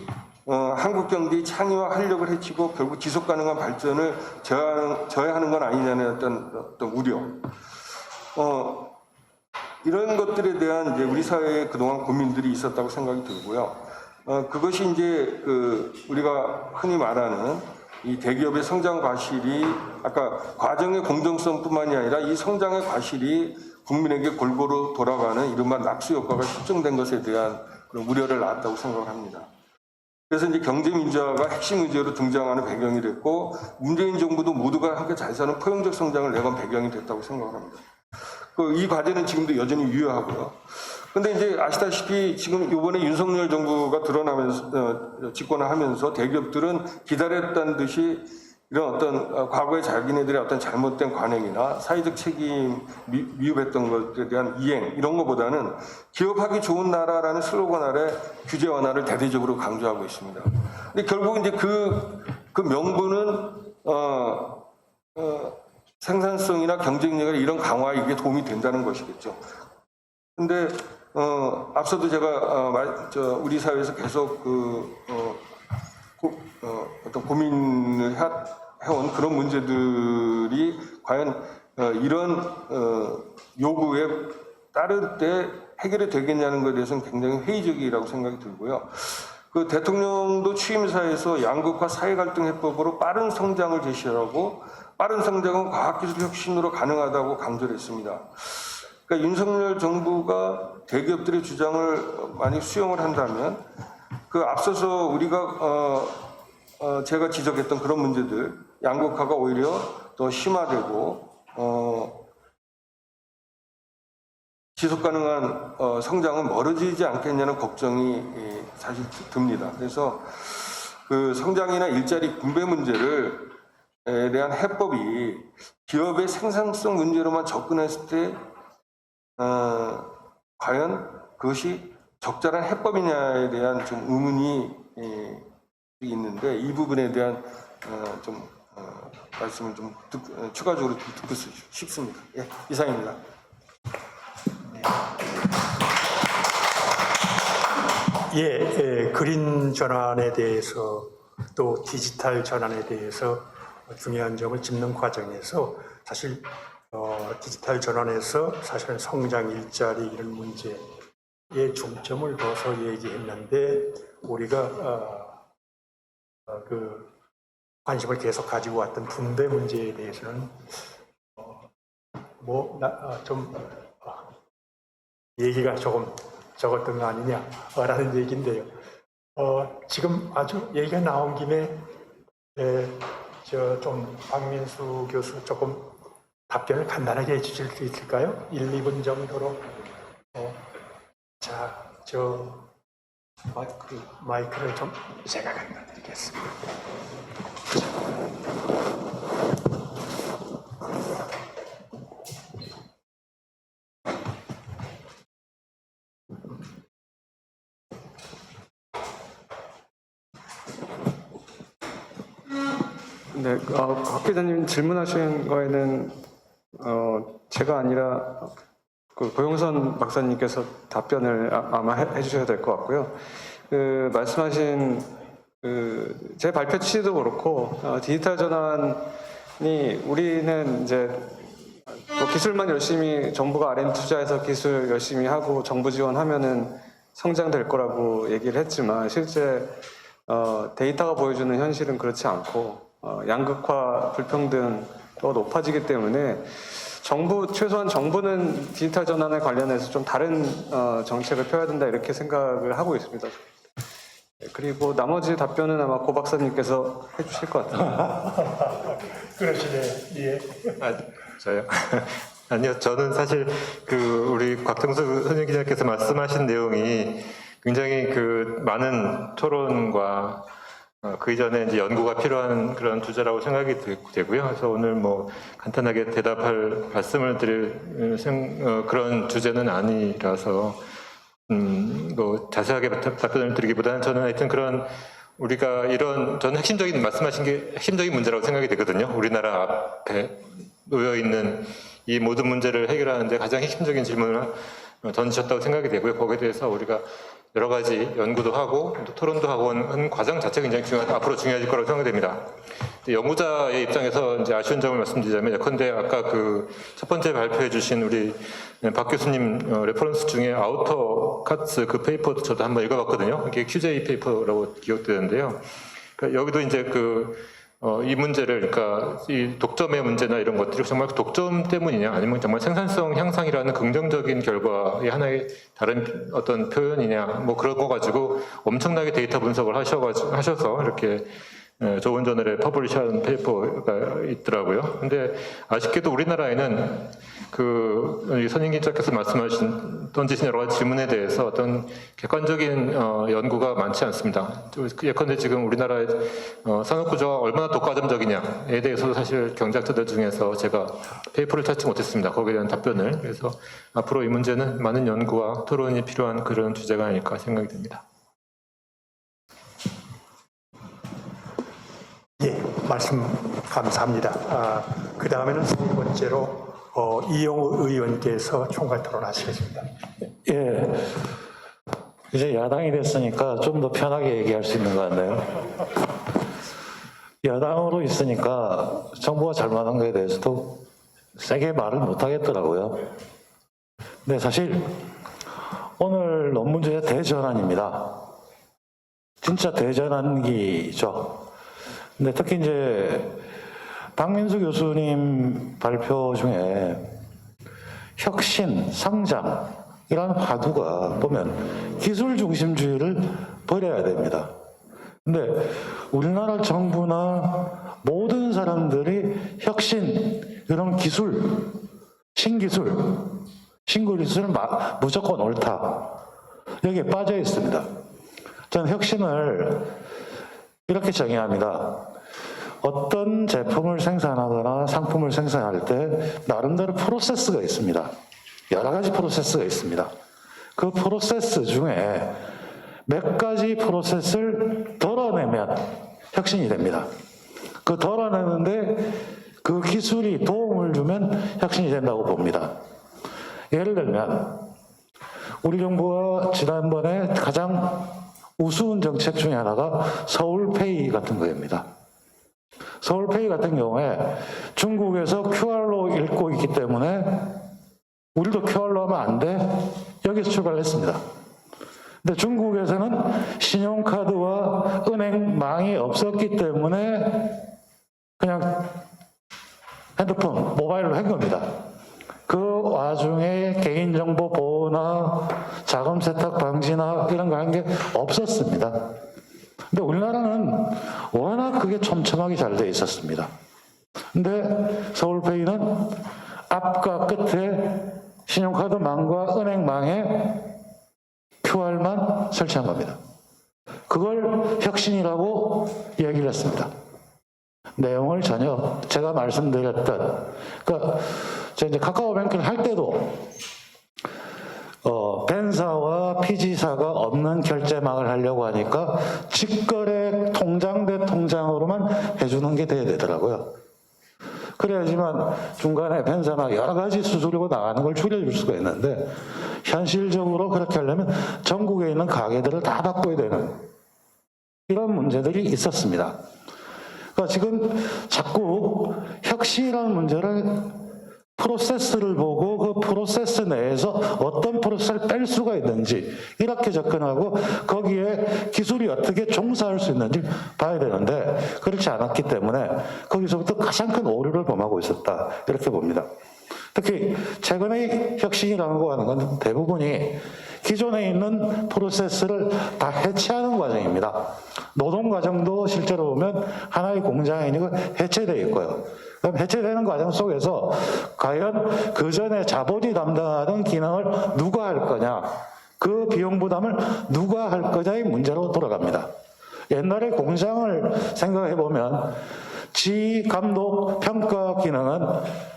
한국 경제의 창의와 활력을 해치고 결국 지속 가능한 발전을 저해하는 건 아니냐는 어떤 우려. 이런 것들에 대한 이제 우리 사회에 그동안 고민들이 있었다고 생각이 들고요. 그것이 이제 우리가 흔히 말하는 이 대기업의 성장 과실이 아까 과정의 공정성뿐만이 아니라 이 성장의 과실이 국민에게 골고루 돌아가는 이른바 낙수 효과가 실증된 것에 대한 그런 우려를 낳았다고 생각을 합니다. 그래서 이제 경제민주화가 핵심 의제로 등장하는 배경이 됐고 문재인 정부도 모두가 함께 잘 사는 포용적 성장을 내건 배경이 됐다고 생각을 합니다. 이 과제는 지금도 여전히 유효하고요. 근데 이제 아시다시피 지금 이번에 윤석열 정부가 집권을 하면서 대기업들은 기다렸다는 듯이 이런 어떤 과거에 자기네들의 어떤 잘못된 관행이나 사회적 책임 미흡했던 것에 대한 이행 이런 것보다는 기업하기 좋은 나라라는 슬로건 아래 규제 완화를 대대적으로 강조하고 있습니다. 근데 결국 이제 그 명분은 생산성이나 경쟁력의 이런 강화에 이게 도움이 된다는 것이겠죠. 근데 앞서도 제가 우리 사회에서 계속 어떤 고민을 해온 그런 문제들이 과연 이런 요구에 따를 때 해결이 되겠냐는 것에 대해서는 굉장히 회의적이라고 생각이 들고요. 그 대통령도 취임사에서 양극화 사회 갈등 해법으로 빠른 성장을 제시하고 빠른 성장은 과학기술 혁신으로 가능하다고 강조를 했습니다. 그러니까 윤석열 정부가 대기업들의 주장을 많이 수용을 한다면 그 앞서서 우리가 제가 지적했던 그런 문제들 양극화가 오히려 더 심화되고 지속 가능한 성장은 멀어지지 않겠냐는 걱정이 사실 듭니다. 그래서 그 성장이나 일자리 분배 문제를 에 대한 해법이 기업의 생산성 문제로만 접근했을 때 과연 그것이 적절한 해법이냐에 대한 좀 의문이 있는데 이 부분에 대한 말씀을 좀 추가적으로 듣고 싶습니다. 예, 이상입니다. 그린 전환에 대해서 또 디지털 전환에 대해서 중요한 점을 짚는 과정에서 사실 디지털 전환에서 사실은 성장 일자리 이런 문제에 중점을 둬서 얘기했는데 우리가 그 관심을 계속 가지고 왔던 분배 문제에 대해서는 얘기가 조금 적었던 거 아니냐라는 얘기인데요. 지금 아주 얘기가 나온 김에 좀 박민수 교수 조금 답변을 간단하게 해주실 수 있을까요? 1, 2분 정도로. 마이크를 좀 제가 갖다 드리겠습니다. 네, 박 기자님 질문하신 거에는 제가 아니라 그 고용선 박사님께서 답변을 아마 해주셔야 될 것 같고요. 말씀하신 제 발표 취지도 그렇고 디지털 전환이 우리는 이제 뭐 기술만 열심히 정부가 R&D 투자해서 기술 열심히 하고 정부 지원하면은 성장될 거라고 얘기를 했지만 실제 데이터가 보여주는 현실은 그렇지 않고 양극화 불평등도 높아지기 때문에 최소한 정부는 디지털 전환에 관련해서 좀 다른 정책을 펴야 된다 이렇게 생각을 하고 있습니다. 그리고 나머지 답변은 아마 고 박사님께서 해주실 것 같아요. 그러시네. 예. 저요? 아니요, 저는 사실 우리 곽정수 선임 기자께서 말씀하신 내용이 굉장히 많은 토론과 그 이전에 이제 연구가 필요한 그런 주제라고 생각이 되고요. 그래서 오늘 뭐 간단하게 대답할 말씀을 드릴 그런 주제는 아니라서 뭐 자세하게 답변을 드리기보다는 저는 하여튼 그런 우리가 저는 말씀하신 게 핵심적인 문제라고 생각이 되거든요. 우리나라 앞에 놓여 있는 이 모든 문제를 해결하는데 가장 핵심적인 질문을 던지셨다고 생각이 되고요. 거기에 대해서 우리가 여러 가지 연구도 하고 또 토론도 하고 하는 과정 자체가 굉장히 앞으로 중요해질 거라고 생각됩니다. 연구자의 입장에서 이제 아쉬운 점을 말씀드리자면 예컨대 아까 첫 번째 발표해 주신 우리 박 교수님 레퍼런스 중에 아우터 카츠 페이퍼도 저도 한번 읽어봤거든요. 이게 QJ 페이퍼라고 기억되는데요. 그러니까 여기도 이제 이 문제를, 그러니까 이 독점의 문제나 이런 것들이 정말 독점 때문이냐, 아니면 정말 생산성 향상이라는 긍정적인 결과의 하나의 다른 어떤 표현이냐, 뭐 그런 거 가지고 엄청나게 데이터 분석을 하셔서 이렇게 좋은 저널에 퍼블리시한 페이퍼가 있더라고요. 근데 아쉽게도 우리나라에는 선임 기자께서 던지신 여러 가지 질문에 대해서 어떤 객관적인 연구가 많지 않습니다. 예컨대 지금 우리나라의 산업 구조가 얼마나 독과점적이냐에 대해서도 사실 경제학자들 중에서 제가 페이퍼를 찾지 못했습니다. 거기에 대한 답변을. 그래서 앞으로 이 문제는 많은 연구와 토론이 필요한 그런 주제가 아닐까 생각이 듭니다. 예, 말씀 감사합니다. 그 다음에는 세 번째로 이용우 의원께서 총괄 토론하시겠습니다. 예. 이제 야당이 됐으니까 좀 더 편하게 얘기할 수 있는 것 같네요. 야당으로 있으니까 정부가 잘못한 거에 대해서도 세게 말을 못 하겠더라고요. 근데 사실 오늘 논문 주제 대전환입니다. 진짜 대전환기죠. 근데 특히 이제 박민수 교수님 발표 중에 혁신, 성장이라는 화두가 보면 기술 중심주의를 버려야 됩니다. 근데 우리나라 정부나 모든 사람들이 혁신, 이런 기술, 신기술은 무조건 옳다. 여기에 빠져 있습니다. 저는 혁신을 이렇게 정의합니다. 어떤 제품을 생산하거나 상품을 생산할 때 나름대로 프로세스가 있습니다. 여러 가지 프로세스가 있습니다. 그 프로세스 중에 몇 가지 프로세스를 덜어내면 혁신이 됩니다. 그 덜어내는데 그 기술이 도움을 주면 혁신이 된다고 봅니다. 예를 들면 우리 정부가 지난번에 가장 우스운 정책 중에 하나가 서울페이 같은 거입니다. 서울페이 같은 경우에 중국에서 QR로 읽고 있기 때문에 우리도 QR로 하면 안 돼? 여기서 출발했습니다. 근데 중국에서는 신용카드와 은행망이 없었기 때문에 그냥 핸드폰, 모바일로 한 겁니다. 그 와중에 개인정보 보호나 자금 세탁 방지나 이런 거 한 게 없었습니다. 근데 우리나라는 워낙 그게 촘촘하게 잘 돼 있었습니다. 근데 서울페이는 앞과 끝에 신용카드망과 은행망에 QR만 설치한 겁니다. 그걸 혁신이라고 얘기를 했습니다. 내용을 전혀 제가 말씀드렸던, 그러니까 저 이제 카카오뱅크를 할 때도 벤사와 피지사가 없는 결제망을 하려고 하니까 직거래 통장 대 통장으로만 해주는 게 돼야 되더라고요. 그래야지만 중간에 벤사나 여러 가지 수수료가 나가는 걸 줄여줄 수가 있는데, 현실적으로 그렇게 하려면 전국에 있는 가게들을 다 바꿔야 되는 이런 문제들이 있었습니다. 그러니까 지금 자꾸 혁신이라는 문제를 프로세스를 보고 그 프로세스 내에서 어떤 프로세스를 뺄 수가 있는지 이렇게 접근하고 거기에 기술이 어떻게 종사할 수 있는지 봐야 되는데, 그렇지 않았기 때문에 거기서부터 가장 큰 오류를 범하고 있었다, 이렇게 봅니다. 특히 최근의 혁신이라고 하는 건 대부분이 기존에 있는 프로세스를 다 해체하는 과정입니다. 노동 과정도 실제로 보면 하나의 공장에 있는 거 해체되어 있고요. 그럼 해체되는 과정 속에서 과연 그 전에 자본이 담당하던 기능을 누가 할 거냐, 그 비용 부담을 누가 할 거냐의 문제로 돌아갑니다. 옛날에 공장을 생각해 보면 지휘, 감독, 평가 기능은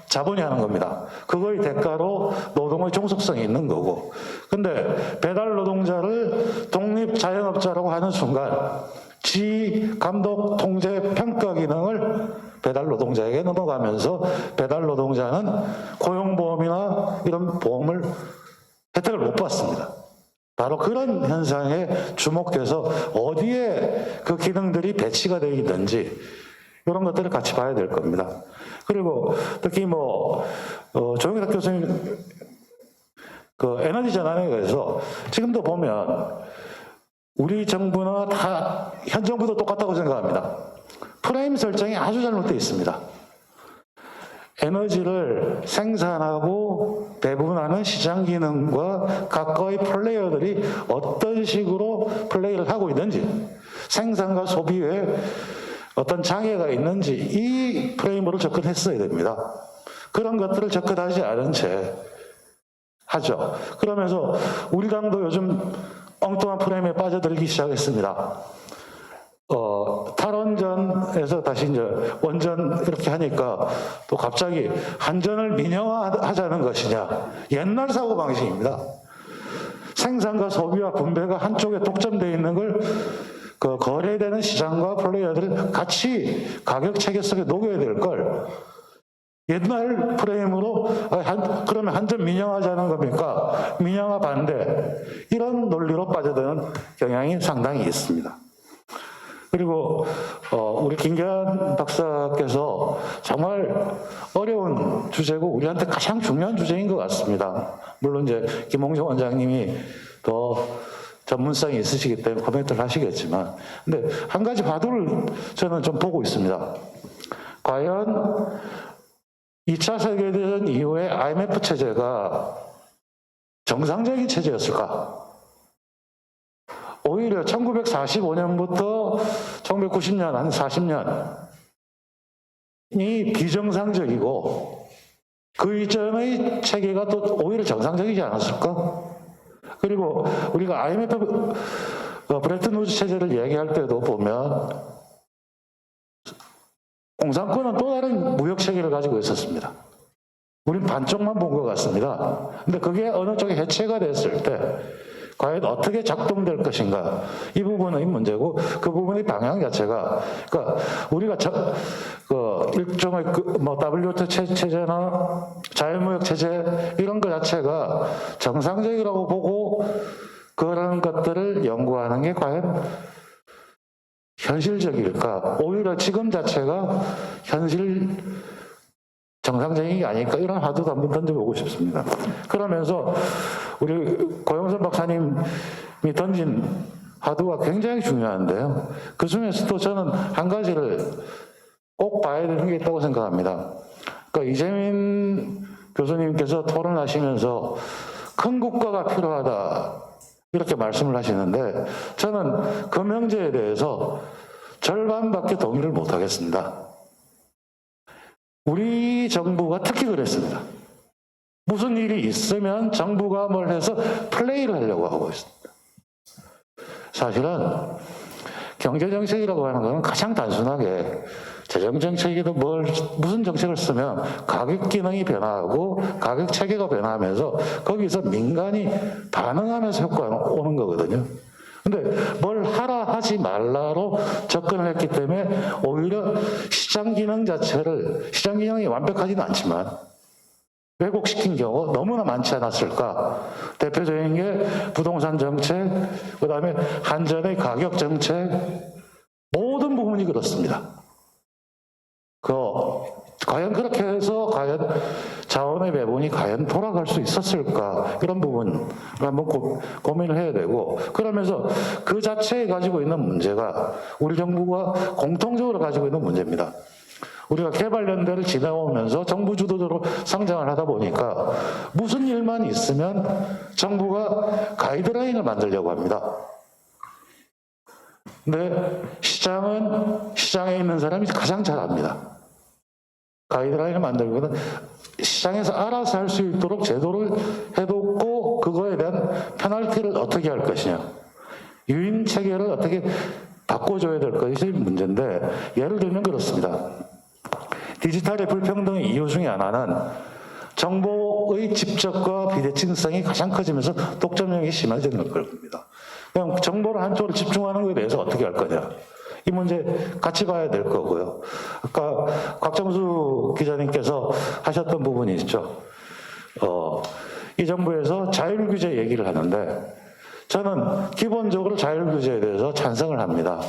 자본이 하는 겁니다. 그거의 대가로 노동의 종속성이 있는 거고. 근데 배달 노동자를 독립 자영업자라고 하는 순간 지휘, 감독, 통제, 평가 기능을 배달 노동자에게 넘어가면서 배달 노동자는 고용보험이나 이런 보험을 혜택을 못 받습니다. 바로 그런 현상에 주목해서 어디에 그 기능들이 배치가 되어 있는지 이런 것들을 같이 봐야 될 겁니다. 그리고 특히 조영탁 교수님 그 에너지 전환에 대해서 지금도 보면 우리 정부나 다 현 정부도 똑같다고 생각합니다. 프레임 설정이 아주 잘못되어 있습니다. 에너지를 생산하고 배분하는 시장 기능과 각각의 플레이어들이 어떤 식으로 플레이를 하고 있는지, 생산과 소비에 어떤 장애가 있는지 이 프레임으로 접근했어야 됩니다. 그런 것들을 접근하지 않은 채 하죠. 그러면서 우리 당도 요즘 엉뚱한 프레임에 빠져들기 시작했습니다. 탈원전에서 다시 이제 원전 이렇게 하니까 또 갑자기 한전을 민영화하자는 것이냐. 옛날 사고방식입니다. 생산과 소비와 분배가 한쪽에 독점되어 있는 걸 그 거래되는 시장과 플레이어들을 같이 가격 체계 속에 녹여야 될 걸 옛날 프레임으로 그러면 한전 민영화하자는 겁니까? 민영화 반대. 이런 논리로 빠져드는 경향이 상당히 있습니다. 그리고 우리 김계한 박사께서 정말 어려운 주제고 우리한테 가장 중요한 주제인 것 같습니다. 물론 이제 김홍정 원장님이 더 전문성이 있으시기 때문에 코멘트를 하시겠지만, 근데 한 가지 바둑을 저는 좀 보고 있습니다. 과연 2차 세계대전 이후에 IMF 체제가 정상적인 체제였을까? 오히려 1945년부터 1990년, 한 40년이 비정상적이고 그 이전의 체계가 또 오히려 정상적이지 않았을까? 그리고 우리가 IMF 브레튼-우드 체제를 얘기할 때도 보면 공산권은 또 다른 무역 체계를 가지고 있었습니다. 우린 반쪽만 본 것 같습니다. 근데 그게 어느 쪽에 해체가 됐을 때 과연 어떻게 작동될 것인가, 이 부분의 문제고, 그 부분의 방향 자체가, 그러니까 우리가 일종의 WTO 체제나 자유무역 체제 이런 것 자체가 정상적이라고 보고 그런 것들을 연구하는 게 과연 현실적일까? 오히려 지금 자체가 현실 정상적인 게 아닐까? 이런 화두도 한번 던져보고 싶습니다. 그러면서 우리 고영선 박사님이 던진 화두가 굉장히 중요한데요. 그 중에서도 저는 한 가지를 꼭 봐야 되는 게 있다고 생각합니다. 그러니까 이재민 교수님께서 토론하시면서 큰 국가가 필요하다 이렇게 말씀을 하시는데 저는 그 명제에 대해서 절반밖에 동의를 못 하겠습니다. 우리 정부가 특히 그랬습니다. 무슨 일이 있으면 정부가 뭘 해서 플레이를 하려고 하고 있습니다. 사실은 경제정책이라고 하는 것은 가장 단순하게 재정정책이든 무슨 정책을 쓰면 가격 기능이 변화하고 가격 체계가 변화하면서 거기서 민간이 반응하면서 효과가 오는 거거든요. 근데 뭘 하라 하지 말라로 접근을 했기 때문에 오히려 시장 기능 자체를, 시장 기능이 완벽하지는 않지만 왜곡시킨 경우 너무나 많지 않았을까? 대표적인 게 부동산 정책, 그 다음에 한전의 가격 정책, 모든 부분이 그렇습니다. 과연 그렇게 해서 과연 자원의 배분이 과연 돌아갈 수 있었을까? 이런 부분을 한번 고민을 해야 되고, 그러면서 그 자체에 가지고 있는 문제가 우리 정부가 공통적으로 가지고 있는 문제입니다. 우리가 개발연대를 지내오면서 정부 주도적으로 성장을 하다 보니까 무슨 일만 있으면 정부가 가이드라인을 만들려고 합니다. 근데 시장은 시장에 있는 사람이 가장 잘 압니다. 가이드라인을 만들거든 시장에서 알아서 할 수 있도록 제도를 해뒀고 그거에 대한 페널티를 어떻게 할 것이냐, 유인 체계를 어떻게 바꿔줘야 될 것이 문제인데, 예를 들면 그렇습니다. 디지털의 불평등의 이유 중에 하나는 정보의 집적과 비대칭성이 가장 커지면서 독점력이 심해지는 겁니다. 그럼 정보를 한쪽으로 집중하는 것에 대해서 어떻게 할 거냐, 이 문제 같이 봐야 될 거고요. 아까 곽정수 기자님께서 하셨던 부분이 있죠. 이 정부에서 자율규제 얘기를 하는데 저는 기본적으로 자율규제에 대해서 찬성을 합니다.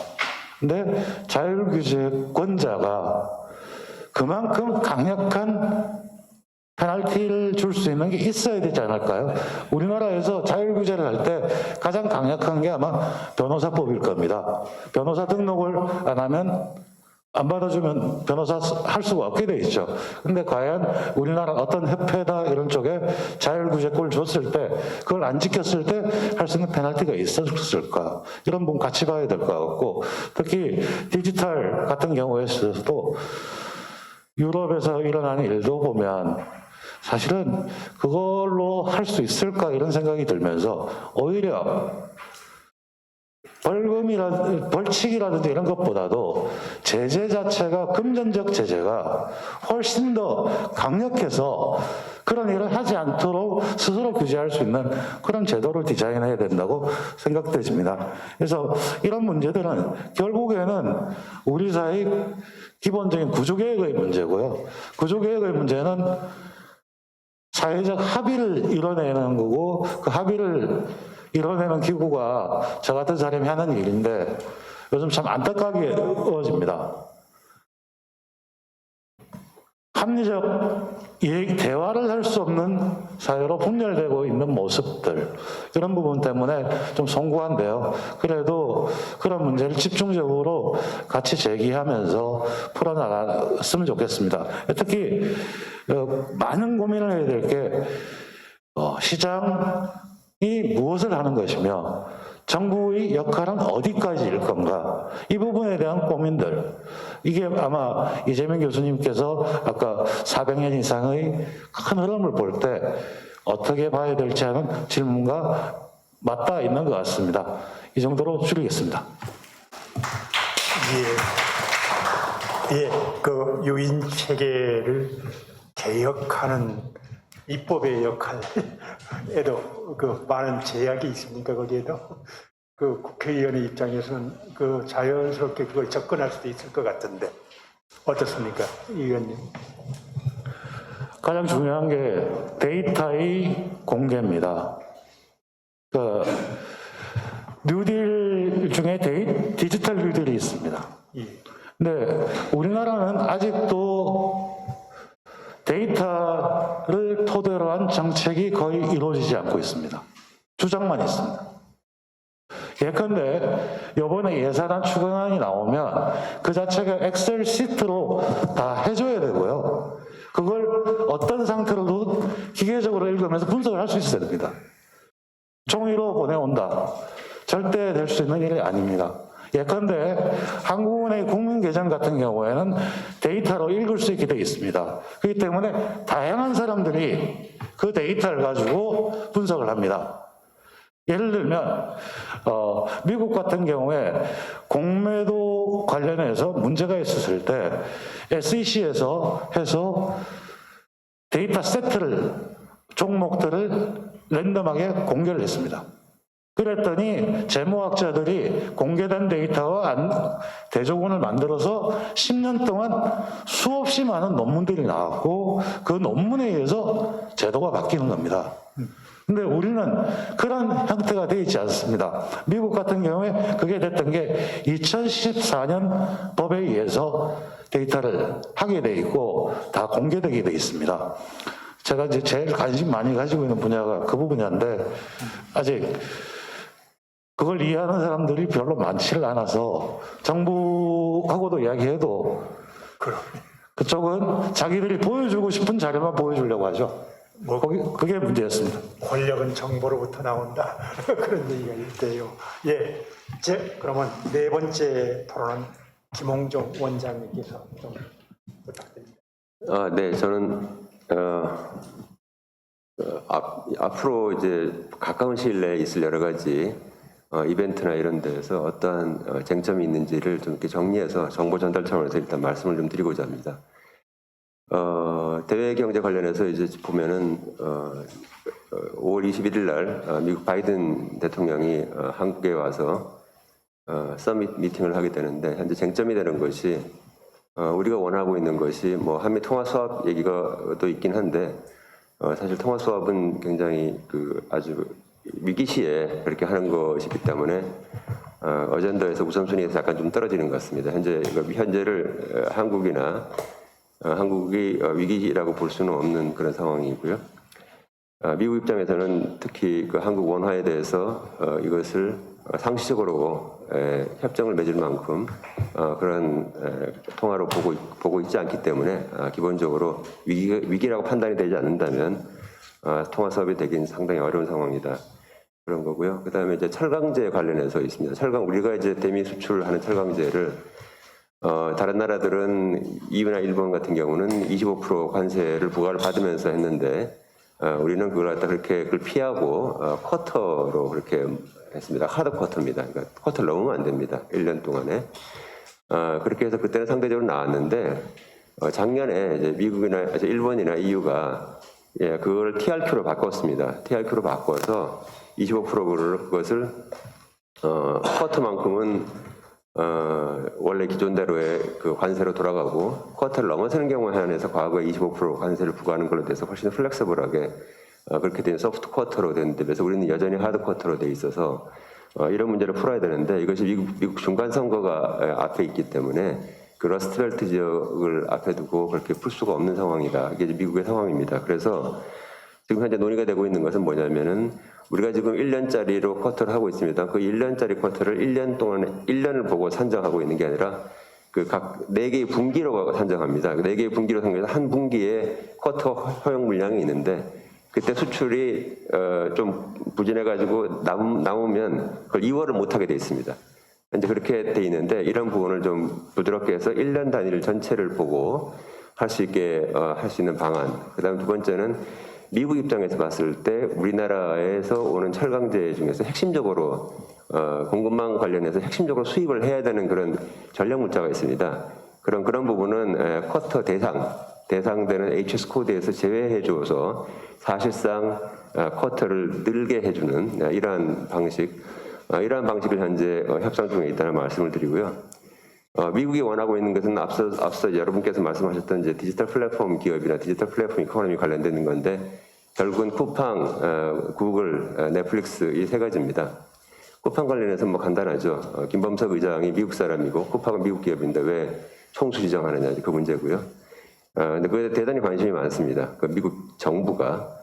근데 자율규제권자가 그만큼 강력한 페널티를 줄 수 있는 게 있어야 되지 않을까요? 우리나라에서 자율규제를 할 때 가장 강력한 게 아마 변호사법일 겁니다. 변호사 등록을 안 하면, 안 받아주면 변호사 할 수가 없게 돼 있죠. 근데 과연 우리나라 어떤 협회나 이런 쪽에 자율규제권을 줬을 때 그걸 안 지켰을 때 할 수 있는 페널티가 있었을까? 이런 부분 같이 봐야 될 것 같고, 특히 디지털 같은 경우에 있어서도 유럽에서 일어나는 일도 보면 사실은 그걸로 할 수 있을까 이런 생각이 들면서 오히려 벌칙이라든지 이런 것보다도 제재 자체가, 금전적 제재가 훨씬 더 강력해서 그런 일을 하지 않도록 스스로 규제할 수 있는 그런 제도를 디자인해야 된다고 생각되집니다. 그래서 이런 문제들은 결국에는 우리 사회의 기본적인 구조개혁의 문제고요. 구조개혁의 문제는 사회적 합의를 이뤄내는 거고, 그 합의를 이뤄내는 기구가 저 같은 사람이 하는 일인데 요즘 참 안타깝게 어집니다. 합리적 대화를 할 수 없는 사회로 분열되고 있는 모습들, 이런 부분 때문에 좀 송구한데요. 그래도 그런 문제를 집중적으로 같이 제기하면서 풀어나갔으면 좋겠습니다. 특히 많은 고민을 해야 될 게 시장이 무엇을 하는 것이며 정부의 역할은 어디까지일 건가, 이 부분에 대한 고민들, 이게 아마 이재명 교수님께서 아까 400년 이상의 큰 흐름을 볼 때 어떻게 봐야 될지 하는 질문과 맞닿아 있는 것 같습니다. 이 정도로 줄이겠습니다. 예, 그 유인 체계를 개혁하는 입법의 역할에도 그 많은 제약이 있습니까? 거기에도 그 국회의원의 입장에서는 그 자연스럽게 그걸 접근할 수도 있을 것 같은데 어떻습니까, 의원님? 가장 중요한 게 데이터의 공개입니다. 그 뉴딜 중에 디지털 뉴딜이 있습니다. 근데 우리나라는 아직도 데이터를 토대로 한 정책이 거의 이루어지지 않고 있습니다. 주장만 있습니다. 예컨대 이번에 예산안 추경안이 나오면 그 자체가 엑셀 시트로 다 해줘야 되고요. 그걸 어떤 상태로도 기계적으로 읽으면서 분석을 할 수 있어야 됩니다. 종이로 보내온다. 절대 될 수 있는 일이 아닙니다. 예컨대 한국은행 국민계정 같은 경우에는 데이터로 읽을 수 있게 되어 있습니다. 그렇기 때문에 다양한 사람들이 그 데이터를 가지고 분석을 합니다. 예를 들면 미국 같은 경우에 공매도 관련해서 문제가 있었을 때 SEC에서 해서 데이터 세트를 종목들을 랜덤하게 공개를 했습니다. 그랬더니 재무학자들이 공개된 데이터와 대조군을 만들어서 10년 동안 수없이 많은 논문들이 나왔고 그 논문에 의해서 제도가 바뀌는 겁니다. 근데 우리는 그런 형태가 되어 있지 않습니다. 미국 같은 경우에 그게 됐던 게 2014년 법에 의해서 데이터를 하게 돼 있고 다 공개되게 돼 있습니다. 제가 이제 제일 관심 많이 가지고 있는 분야가 그 분야인데 아직 그걸 이해하는 사람들이 별로 많지를 않아서 정부하고도 이야기해도 그쪽은 자기들이 보여주고 싶은 자료만 보여주려고 하죠. 그게 문제였습니다. 권력은 정보로부터 나온다. 그런 얘기가 있대요. 예. 그러면 네 번째 토론은 김홍종 원장님께서 좀 부탁드립니다. 네, 저는 앞으로 이제 가까운 시일 내에 있을 여러 가지 이벤트나 이런 데에서 어떠한 쟁점이 있는지를 좀 이렇게 정리해서 정보 전달 차원에서 일단 말씀을 좀 드리고자 합니다. 대외 경제 관련해서 이제 보면은 5월 21일 날 미국 바이든 대통령이 한국에 와서 서밋 미팅을 하게 되는데 현재 쟁점이 되는 것이 우리가 원하고 있는 것이 뭐 한미 통화 수합 얘기가 또 있긴 한데 사실 통화 수합은 굉장히 아주 위기 시에 그렇게 하는 것이기 때문에 어젠다에서 우선순위에서 약간 좀 떨어지는 것 같습니다. 현재를 한국이 위기라고 볼 수는 없는 그런 상황이고요. 미국 입장에서는 특히 그 한국 원화에 대해서 이것을 상시적으로 협정을 맺을 만큼 그런 통화로 보고 있지 않기 때문에 기본적으로 위기라고 판단이 되지 않는다면 통화 수합이 되긴 상당히 어려운 상황이다. 그런 거고요. 그 다음에 이제 철강제 관련해서 있습니다. 우리가 이제 대미 수출하는 철강제를 다른 나라들은 EU나 일본 같은 경우는 25% 관세를 부과를 받으면서 했는데 우리는 그걸 피하고 쿼터로 그렇게 했습니다. 하드 쿼터입니다. 그러니까 쿼터를 넘으면 안 됩니다. 1년 동안에. 그렇게 해서 그때는 상대적으로 나왔는데 작년에 이제 미국이나 일본이나 EU가 그걸 TRQ로 바꿨습니다. TRQ로 바꿔서 25% 그것을 쿼터만큼은 원래 기존대로의 그 관세로 돌아가고 쿼터를 넘어서는 경우에 한해서 과거에 25% 관세를 부과하는 걸로 돼서 훨씬 플렉서블하게 그렇게 된 소프트 쿼터로 됐는데 그래서 우리는 여전히 하드 쿼터로 돼 있어서 이런 문제를 풀어야 되는데 이것이 미국 중간 선거가 앞에 있기 때문에 그 러스트벨트 지역을 앞에 두고 그렇게 풀 수가 없는 상황이다. 이게 미국의 상황입니다. 그래서 지금 현재 논의가 되고 있는 것은 뭐냐면은 우리가 지금 1년짜리로 쿼터를 하고 있습니다. 그 1년짜리 쿼터를 1년 동안에 1년을 보고 산정하고 있는 게 아니라 그 각 4개의 분기로 산정합니다. 4개의 분기로 산정해서 한 분기에 쿼터 허용 물량이 있는데 그때 수출이 좀 부진해가지고 남으면 그걸 2월을 못하게 돼 있습니다. 이제 그렇게 돼 있는데 이런 부분을 좀 부드럽게 해서 1년 단위를 전체를 보고 할 수 있게 할 수 있는 방안. 그다음 두 번째는 미국 입장에서 봤을 때 우리나라에서 오는 철강제 중에서 핵심적으로 공급망 관련해서 핵심적으로 수입을 해야 되는 그런 전략 물자가 있습니다. 그런 부분은 쿼터 대상되는 HS 코드에서 제외해 주어서 사실상 쿼터를 늘게 해주는 이러한 방식을 현재 협상 중에 있다는 말씀을 드리고요. 미국이 원하고 있는 것은 앞서 여러분께서 말씀하셨던 이제 디지털 플랫폼 기업이나 디지털 플랫폼 이코노미 관련되는 건데 결국은 쿠팡, 구글, 넷플릭스 이 세 가지입니다. 쿠팡 관련해서 뭐 간단하죠. 김범석 의장이 미국 사람이고 쿠팡은 미국 기업인데 왜 총수 지정하느냐 그 문제고요. 근데 그에 대단히 관심이 많습니다. 그 미국 정부가.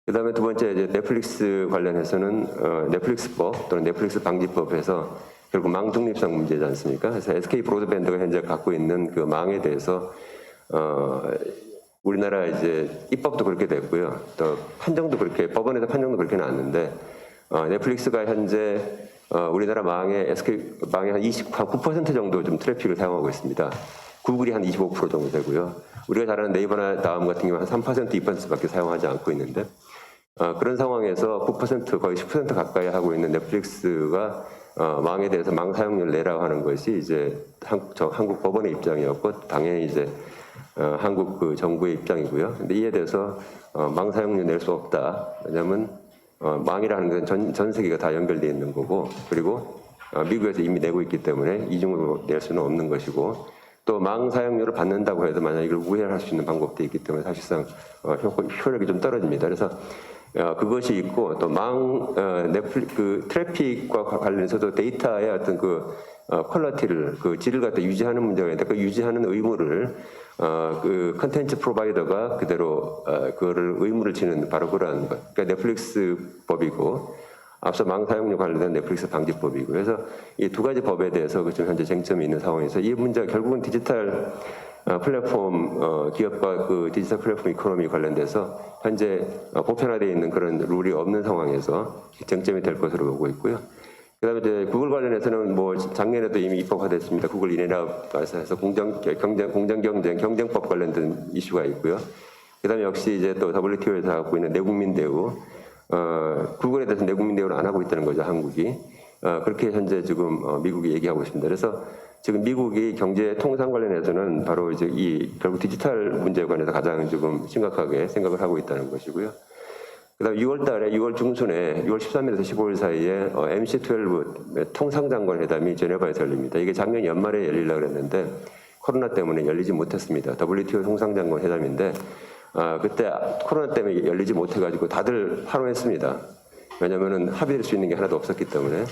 그다음에 두 번째 이제 넷플릭스 관련해서는 넷플릭스법 또는 넷플릭스 방지법에서 결국 망 중립성 문제지 않습니까? 그래서 SK 브로드밴드가 현재 갖고 있는 그 망에 대해서 우리나라 이제 입법도 그렇게 됐고요. 또 판정도 그렇게 법원에서 판정도 그렇게 나왔는데 넷플릭스가 현재 우리나라 망의 한 9% 정도 좀 트래픽을 사용하고 있습니다. 구글이 한 25% 정도 되고요. 우리가 잘 아는 네이버나 다음 같은 경우는 한 3%, 2%밖에 사용하지 않고 있는데 그런 상황에서 9% 거의 10% 가까이 하고 있는 넷플릭스가 망에 대해서 망 사용료를 내라고 하는 것이 이제 한국 법원의 입장이었고 당연히 이제 한국 그 정부의 입장이고요. 근데 이에 대해서 망 사용료 낼 수 없다. 왜냐하면 망이라는 건 전 세계가 다 연결되어 있는 거고 그리고 미국에서 이미 내고 있기 때문에 이중으로 낼 수는 없는 것이고 또 망 사용료를 받는다고 해도 만약 이걸 우회할 수 있는 방법도 있기 때문에 사실상 효력이 좀 떨어집니다. 그래서 그것이 있고 또 그 트래픽과 관련해서도 데이터의 어떤 그 퀄리티를 그 질을 갖다 유지하는 문제가 있는데 그 유지하는 의무를 그 컨텐츠 프로바이더가 그대로 그거를 의무를 지는 바로 그러한 것. 그러니까 넷플릭스 법이고 앞서 망 사용료 관련된 넷플릭스 방지법이고 그래서 이 두 가지 법에 대해서 지금 현재 쟁점이 있는 상황에서 이 문제가 결국은 디지털 플랫폼 기업과 그 디지털 플랫폼 이코노미 관련돼서 현재 보편화되어 있는 그런 룰이 없는 상황에서 쟁점이 될 것으로 보고 있고요. 그다음에 이제 구글 관련해서는 뭐 작년에도 이미 입법화됐습니다. 구글 인앤아웃에서 해서 경쟁법 관련된 이슈가 있고요. 그다음에 역시 이제 또 WTO에서 하고 있는 내국민 대우, 구글에 대해서 내국민 대우를 안 하고 있다는 거죠, 한국이. 그렇게 현재 지금 미국이 얘기하고 있습니다. 그래서 지금 미국이 경제 통상 관련해서는 바로 이제 결국 디지털 문제에 관해서 가장 지금 심각하게 생각을 하고 있다는 것이고요. 그다음 6월 중순에 6월 13일에서 15일 사이에 MC12 통상장관 회담이 제네바에서 열립니다. 이게 작년 연말에 열리려고 했는데 코로나 때문에 열리지 못했습니다. WTO 통상장관 회담인데 그때 코로나 때문에 열리지 못해가지고 다들 환호했습니다. 왜냐하면 합의할 수 있는 게 하나도 없었기 때문에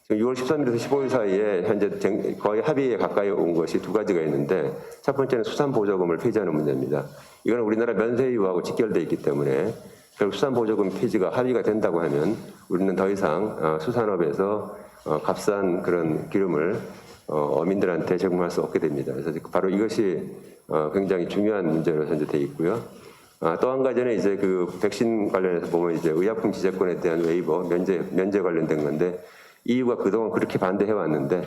지금 6월 13일에서 15일 사이에 현재 거의 합의에 가까이 온 것이 두 가지가 있는데 첫 번째는 수산보조금을 폐지하는 문제입니다. 이건 우리나라 면세유하고 직결되어 있기 때문에 결국 수산보조금 폐지가 합의가 된다고 하면 우리는 더 이상 수산업에서 값싼 그런 기름을 어민들한테 제공할 수 없게 됩니다. 그래서 바로 이것이 굉장히 중요한 문제로 현재 돼 있고요. 또 한 가지는 이제 그 백신 관련해서 보면 이제 의약품 지재권에 대한 웨이버 면제 관련된 건데 EU가 그동안 그렇게 반대해 왔는데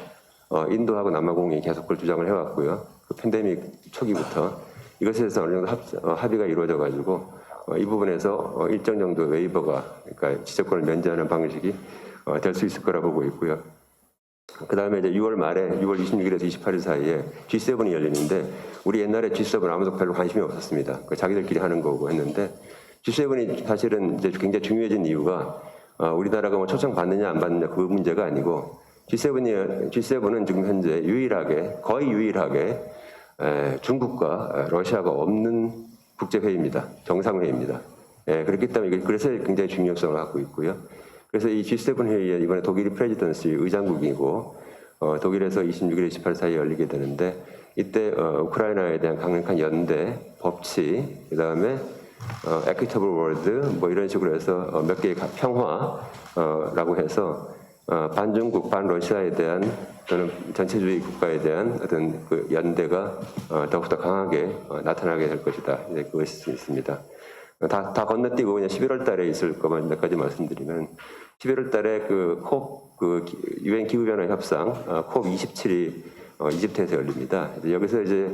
인도하고 남아공이 계속 그걸 주장을 해왔고요. 그 팬데믹 초기부터 이것에 대해서 어느 정도 합의가 이루어져 가지고 이 부분에서 일정 정도 웨이버가 그러니까 지재권을 면제하는 방식이 될 수 있을 거라 보고 있고요. 그 다음에 이제 6월 말에 6월 26일에서 28일 사이에 G7이 열리는데 우리 옛날에 G7 아무도 별로 관심이 없었습니다. 자기들끼리 하는 거고 했는데 G7이 사실은 이제 굉장히 중요해진 이유가 우리나라가 뭐 초청 받느냐 안 받느냐 그 문제가 아니고 G7은 지금 현재 거의 유일하게 중국과 러시아가 없는 국제회의입니다. 정상회의입니다. 그렇기 때문에 그래서 굉장히 중요성을 갖고 있고요. 그래서 이 G7 회의에 이번에 독일이 프레지던시 의장국이고 독일에서 26일, 28일 사이에 열리게 되는데 이때 우크라이나에 대한 강력한 연대, 법치, 그다음에 에퀴터블 월드 뭐 이런 식으로 해서 몇 개의 평화라고 해서 반중국, 반러시아에 대한 또는 전체주의 국가에 대한 어떤 그 연대가 더욱더 강하게 나타나게 될 것이다. 이제 그것이 있습니다. 다 건너뛰고 그냥 11월 달에 있을 것만 몇 가지 말씀드리면 11월 달에 그 유엔 기후변화 협상 콥 27이 이집트에서 열립니다. 여기서 이제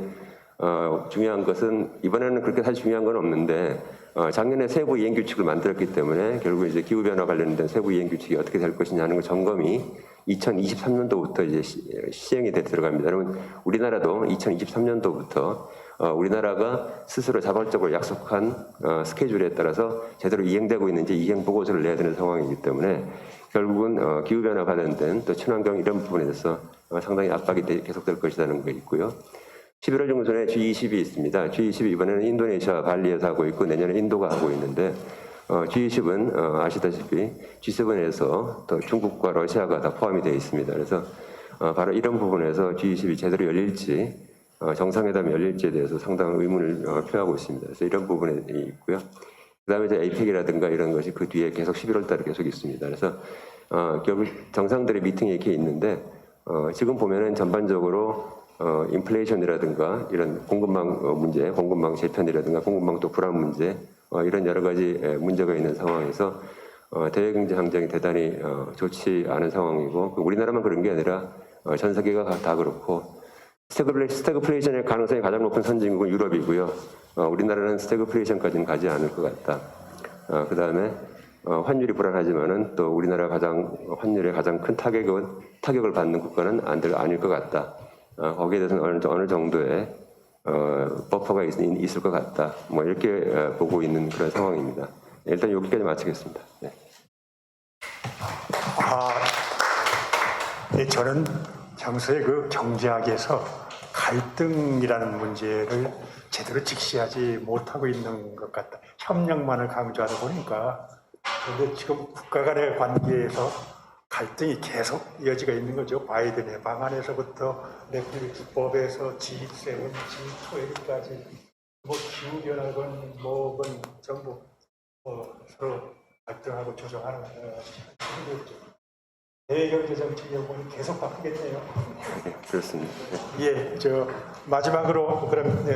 중요한 것은 이번에는 그렇게 사실 중요한 건 없는데 작년에 세부 이행 규칙을 만들었기 때문에 결국 이제 기후 변화 관련된 세부 이행 규칙이 어떻게 될 것이냐 하는 점검이 2023년도부터 이제 시행이 들어갑니다. 여러분 우리나라도 2023년도부터 우리나라가 스스로 자발적으로 약속한 스케줄에 따라서 제대로 이행되고 있는지 이행 보고서를 내야 되는 상황이기 때문에 결국은 기후 변화 관련된 또 친환경 이런 부분에 대해서 상당히 압박이 계속될 것이라는 게 있고요. 11월 중순에 G20이 있습니다. G20이 이번에는 인도네시아 발리에서 하고 있고 내년에 인도가 하고 있는데 G20은 아시다시피 G7에서 또 중국과 러시아가 다 포함이 되어 있습니다. 그래서 바로 이런 부분에서 G20이 제대로 열릴지 정상회담이 열릴지에 대해서 상당한 의문을 표하고 있습니다. 그래서 이런 부분이 있고요. 그다음에 이제 APEC이라든가 이런 것이 그 뒤에 계속 11월 달에 계속 있습니다. 그래서 결국 정상들의 미팅이 이렇게 있는데 지금 보면은 전반적으로 인플레이션이라든가 이런 공급망 문제, 공급망 재편이라든가 공급망 또 불안 문제 이런 여러 가지 문제가 있는 상황에서 대외 경제 항쟁이 대단히 좋지 않은 상황이고 우리나라만 그런 게 아니라 전 세계가 다 그렇고 스태그플레이션의 가능성이 가장 높은 선진국은 유럽이고요. 우리나라는 스태그플레이션까지는 가지 않을 것 같다. 그 다음에 환율이 불안하지만은 또 우리나라 환율에 가장 큰 타격을 받는 국가는 아닐 것 같다. 거기에 대해서는 어느 정도의 버퍼가 있을 것 같다. 뭐 이렇게 보고 있는 그런 상황입니다. 일단 여기까지 마치겠습니다. 네. 네, 저는 평소에 그 경제학에서 갈등이라는 문제를 제대로 직시하지 못하고 있는 것 같다. 협력만을 강조하다 보니까. 그런데 지금 국가 간의 관계에서 갈등이 계속 이어지고 있는 거죠. 바이든의 방안에서부터 넷플릭스법에서 G7, G20까지 뭐 기후변화건 뭐건 전부 서로 갈등하고 조정하는 시기였죠. 대경제정책 여건이 계속 바뀌겠네요. 네, 그렇습니다. 예, 마지막으로 그럼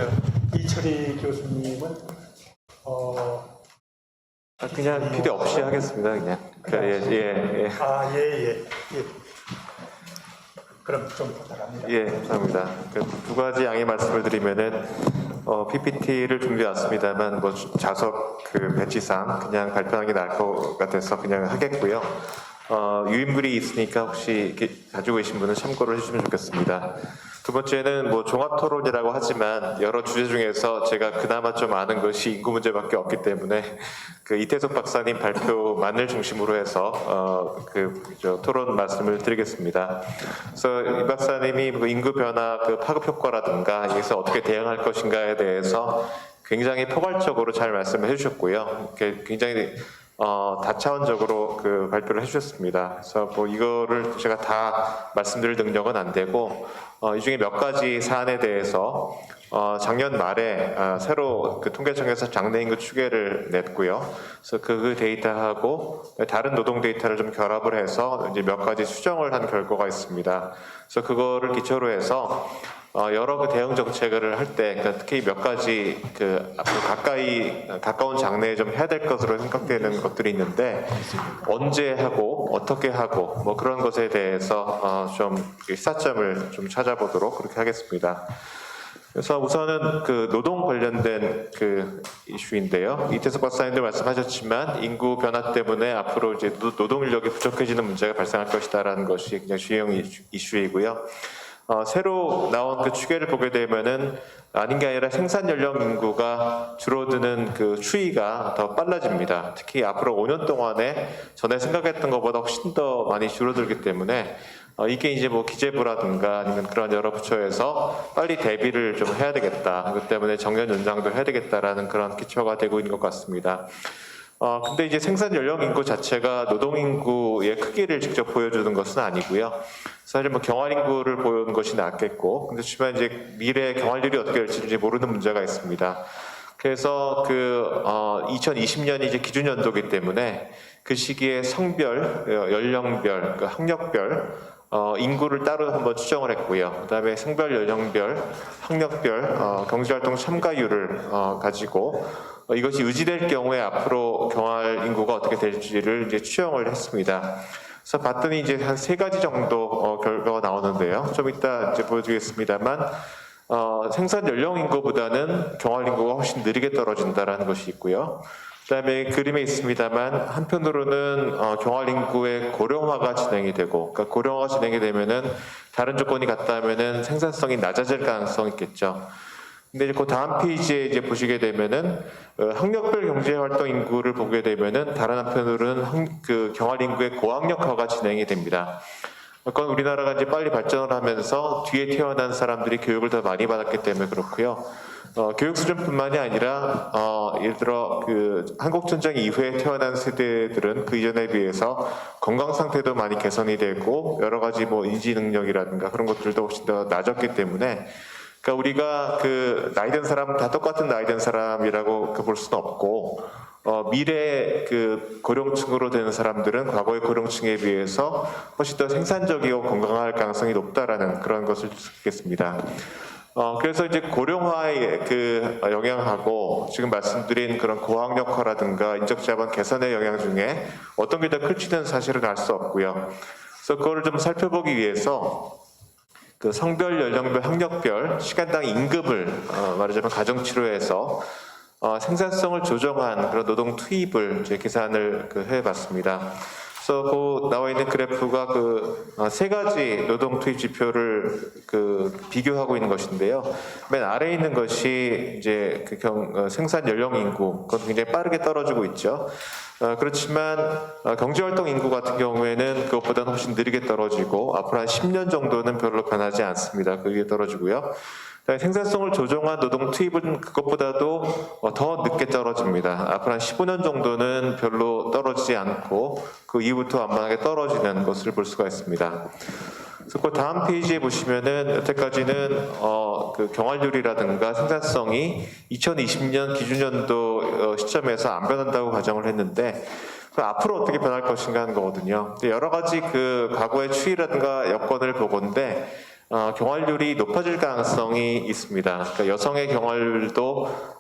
이철희 교수님은 그냥 필요 없이 하겠습니다. 그냥. 예. 그럼 좀 부탁합니다. 예, 감사합니다. 두 가지 양해 말씀을 드리면은 PPT를 준비해 왔습니다만 뭐 좌석 배치상 그냥 발표하는 게 나을 것 같아서 그냥 하겠고요. 유인물이 있으니까 혹시 이렇게 가지고 계신 분은 참고를 해주시면 좋겠습니다. 두 번째는 뭐 종합토론이라고 하지만 여러 주제 중에서 제가 그나마 좀 아는 것이 인구 문제밖에 없기 때문에 이태석 박사님 발표만을 중심으로 해서 토론 말씀을 드리겠습니다. 그래서 이 박사님이 인구 변화 파급 효과라든가 여기서 어떻게 대응할 것인가에 대해서 굉장히 포괄적으로 잘 말씀을 해주셨고요. 굉장히 다차원적으로 발표를 해주셨습니다. 그래서 뭐 이거를 제가 다 말씀드릴 능력은 안 되고 이 중에 몇 가지 사안에 대해서 작년 말에 새로 통계청에서 장래 인구 추계를 냈고요. 그래서 그 데이터하고 다른 노동 데이터를 좀 결합을 해서 이제 몇 가지 수정을 한 결과가 있습니다. 그래서 그거를 기초로 해서 여러 대응 정책을 할 때 특히 몇 가지 앞으로 가까운 장래에 좀 해야 될 것으로 생각되는 것들이 있는데 언제 하고 어떻게 하고 뭐 그런 것에 대해서 좀 시사점을 좀 찾아보도록 그렇게 하겠습니다. 그래서 우선은 노동 관련된 이슈인데요. 이태석 박사님도 말씀하셨지만 인구 변화 때문에 앞으로 이제 노동 인력이 부족해지는 문제가 발생할 것이다라는 것이 굉장히 주요 이슈이고요. 새로 나온 추계를 보게 되면은 아닌 게 아니라 생산 연령 인구가 줄어드는 추이가 더 빨라집니다. 특히 앞으로 5년 동안에 전에 생각했던 것보다 훨씬 더 많이 줄어들기 때문에 이게 이제 뭐 기재부라든가 아니면 그런 여러 부처에서 빨리 대비를 좀 해야 되겠다. 그 때문에 정년 연장도 해야 되겠다라는 그런 기초가 되고 있는 것 같습니다. 근데 이제 생산 연령 인구 자체가 노동 인구의 크기를 직접 보여주는 것은 아니고요. 사실 뭐 경활 인구를 보여주는 것이 낫겠고, 근데 하지만 이제 미래 경활률이 어떻게 될지 모르는 문제가 있습니다. 그래서 2020년이 이제 기준 연도이기 때문에 그 시기에 성별, 연령별, 학력별 인구를 따로 한번 추정을 했고요. 그다음에 성별, 연령별, 학력별 경제활동 참가율을 가지고 이것이 유지될 경우에 앞으로 경활 인구가 어떻게 될지를 이제 추정을 했습니다. 그래서 봤더니 이제 한 3가지 정도 결과가 나오는데요. 좀 이따 이제 보여드리겠습니다만 생산 연령 인구보다는 경활 인구가 훨씬 느리게 떨어진다라는 것이 있고요. 그다음에 그림에 있습니다만 한편으로는 경활 인구의 고령화가 진행이 되고, 그러니까 고령화가 진행이 되면은 다른 조건이 같다면은 생산성이 낮아질 가능성이 있겠죠. 근데 이제 그 다음 페이지에 이제 보시게 되면은 학력별 경제활동 인구를 보게 되면은 다른 한편으로는 경활 인구의 고학력화가 진행이 됩니다. 그건 우리나라가 이제 빨리 발전을 하면서 뒤에 태어난 사람들이 교육을 더 많이 받았기 때문에 그렇고요. 교육 수준뿐만이 아니라 예를 들어 한국전쟁 이후에 태어난 세대들은 그 이전에 비해서 건강 상태도 많이 개선이 되고 여러 가지 뭐 인지 능력이라든가 그런 것들도 훨씬 더 낮았기 때문에, 그러니까 우리가 나이든 사람 다 똑같은 나이든 사람이라고 볼 수는 없고 미래 고령층으로 되는 사람들은 과거의 고령층에 비해서 훨씬 더 생산적이고 건강할 가능성이 높다라는 그런 것을 들 수 있겠습니다. 그래서 이제 고령화의 그 영향하고 지금 말씀드린 그런 고학력화라든가 인적자본 개선의 영향 중에 어떤 게 더 클지는 사실은 알 수 없고요. 그래서 그거를 좀 살펴보기 위해서 그 성별, 연령별, 학력별, 시간당 임금을 말하자면 가정치료에서 생산성을 조정한 그런 노동 투입을 이제 계산을 해봤습니다. 그래서 그 나와 있는 그래프가 세 가지 노동 투입 지표를 비교하고 있는 것인데요. 맨 아래에 있는 것이 이제 생산 연령 인구, 그건 굉장히 빠르게 떨어지고 있죠. 그렇지만 경제활동 인구 같은 경우에는 그것보다는 훨씬 느리게 떨어지고 앞으로 한 10년 정도는 별로 변하지 않습니다. 그 위에 떨어지고요. 생산성을 조정한 노동 투입은 그것보다도 더 늦게 떨어집니다. 앞으로 한 15년 정도는 별로 떨어지지 않고 그 이후부터 완만하게 떨어지는 것을 볼 수가 있습니다. 그래서 그 다음 페이지에 보시면은 여태까지는 그 경활률이라든가 생산성이 2020년 기준연도 시점에서 안 변한다고 가정을 했는데 앞으로 어떻게 변할 것인가 하는 거거든요. 여러 가지 그 과거의 추이라든가 여건을 보건데 경활률이 높아질 가능성이 있습니다. 그러니까 여성의 경활률도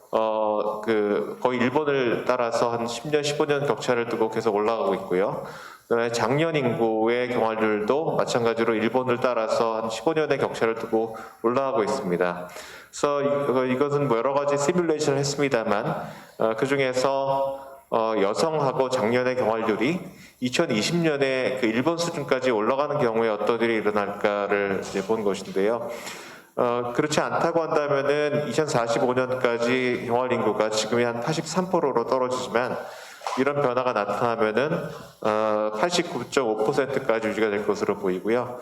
거의 일본을 따라서 한 10년, 15년 격차를 두고 계속 올라가고 있고요. 그다음에 장년 인구의 경활률도 마찬가지로 일본을 따라서 한 15년의 격차를 두고 올라가고 있습니다. 그래서 이것은 여러 가지 시뮬레이션을 했습니다만 그 중에서 여성하고 장년의 경활률이 2020년에 그 일본 수준까지 올라가는 경우에 어떤 일이 일어날까를 이제 본 것인데요. 그렇지 않다고 한다면은 2045년까지 경활 인구가 지금의 한 83%로 떨어지지만 이런 변화가 나타나면은 89.5%까지 유지가 될 것으로 보이고요.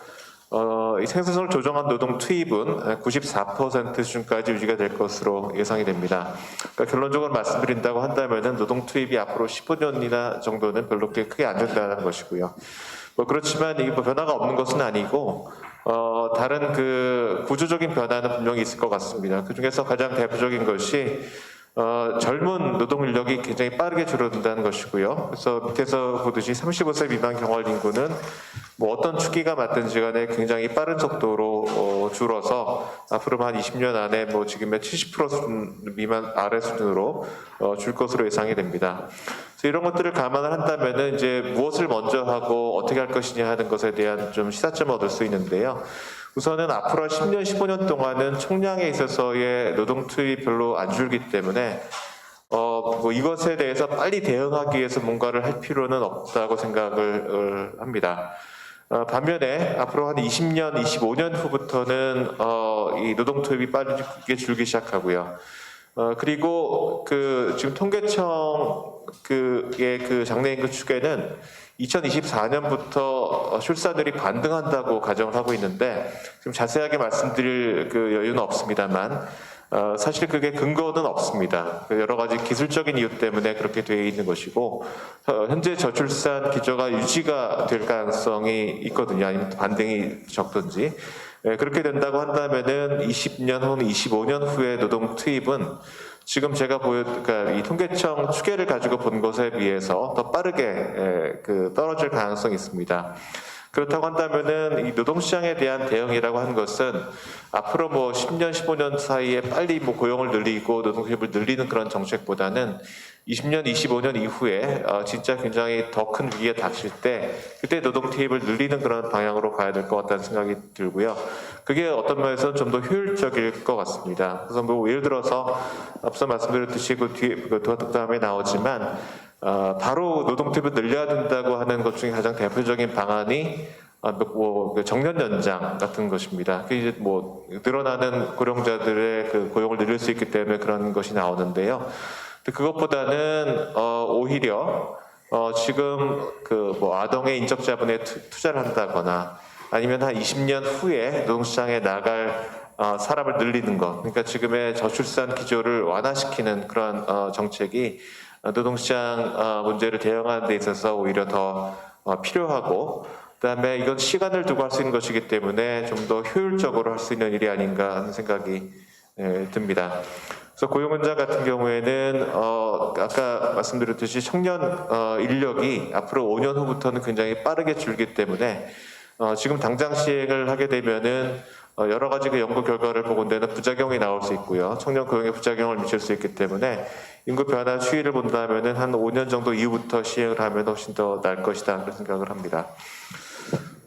이 생산성을 조정한 노동 투입은 94% 수준까지 유지가 될 것으로 예상이 됩니다. 그러니까 결론적으로 말씀드린다고 한다면은 노동 투입이 앞으로 15년이나 정도는 별로 크게 안 된다는 것이고요. 그렇지만 이게 변화가 없는 것은 아니고 다른 구조적인 변화는 분명히 있을 것 같습니다. 그 중에서 가장 대표적인 것이 젊은 노동 인력이 굉장히 빠르게 줄어든다는 것이고요. 그래서 밑에서 보듯이 35세 미만 경활 인구는 어떤 추기가 맞든지 간에 굉장히 빠른 속도로 줄어서 앞으로 한 20년 안에 지금의 70% 수준 미만 아래 수준으로 줄 것으로 예상이 됩니다. 그래서 이런 것들을 감안을 한다면은 이제 무엇을 먼저 하고 어떻게 할 것이냐 하는 것에 대한 좀 시사점을 얻을 수 있는데요. 우선은 앞으로 10년, 15년 동안은 총량에 있어서의 노동 투입이 별로 안 줄기 때문에 이것에 대해서 빨리 대응하기 위해서 뭔가를 할 필요는 없다고 생각을 합니다. 반면에 앞으로 한 20년, 25년 후부터는 이 노동 투입이 빠르게 줄기 시작하고요. 그리고 지금 통계청 장래 인구 추계는 2024년부터 출산율이 반등한다고 가정을 하고 있는데 지금 자세하게 말씀드릴 여유는 없습니다만 사실 그게 근거는 없습니다. 여러 가지 기술적인 이유 때문에 그렇게 되어 있는 것이고 현재 저출산 기조가 유지가 될 가능성이 있거든요. 아니면 반등이 적든지. 그렇게 된다고 한다면은 20년 혹은 25년 후에 노동 투입은 지금 제가 그러니까 이 통계청 추계를 가지고 본 것에 비해서 더 빠르게 떨어질 가능성이 있습니다. 그렇다고 한다면은 이 노동시장에 대한 대응이라고 하는 것은 앞으로 10년, 15년 사이에 빨리 고용을 늘리고 노동 투입을 늘리는 그런 정책보다는 20년, 25년 이후에 진짜 굉장히 더 큰 위기에 닥칠 때 그때 노동 투입을 늘리는 그런 방향으로 가야 될 것 같다는 생각이 들고요. 그게 어떤 면에서는 좀 더 효율적일 것 같습니다. 그래서 예를 들어서 앞서 말씀드렸듯이 뒤에 다음에 나오지만 바로 노동 투입을 늘려야 된다고 하는 것 중에 가장 대표적인 방안이 정년 연장 같은 것입니다. 그게 이제 늘어나는 고령자들의 고용을 늘릴 수 있기 때문에 그런 것이 나오는데요. 그것보다는 오히려 지금 아동의 인적 자본에 투자를 한다거나 아니면 한 20년 후에 노동시장에 나갈 사람을 늘리는 것, 그러니까 지금의 저출산 기조를 완화시키는 그런 정책이 노동시장 문제를 대응하는 데 있어서 오히려 더 필요하고, 그다음에 이건 시간을 두고 할 수 있는 것이기 때문에 좀 더 효율적으로 할 수 있는 일이 아닌가 하는 생각이 듭니다. 그래서 고용원장 같은 경우에는 아까 말씀드렸듯이 청년 인력이 앞으로 5년 후부터는 굉장히 빠르게 줄기 때문에 지금 당장 시행을 하게 되면은 여러 가지 그 연구 결과를 보건대는 부작용이 나올 수 있고요. 청년 고용에 부작용을 미칠 수 있기 때문에 인구 변화 추이를 본다면은 한 5년 정도 이후부터 시행을 하면 훨씬 더 나을 것이다 그런 생각을 합니다.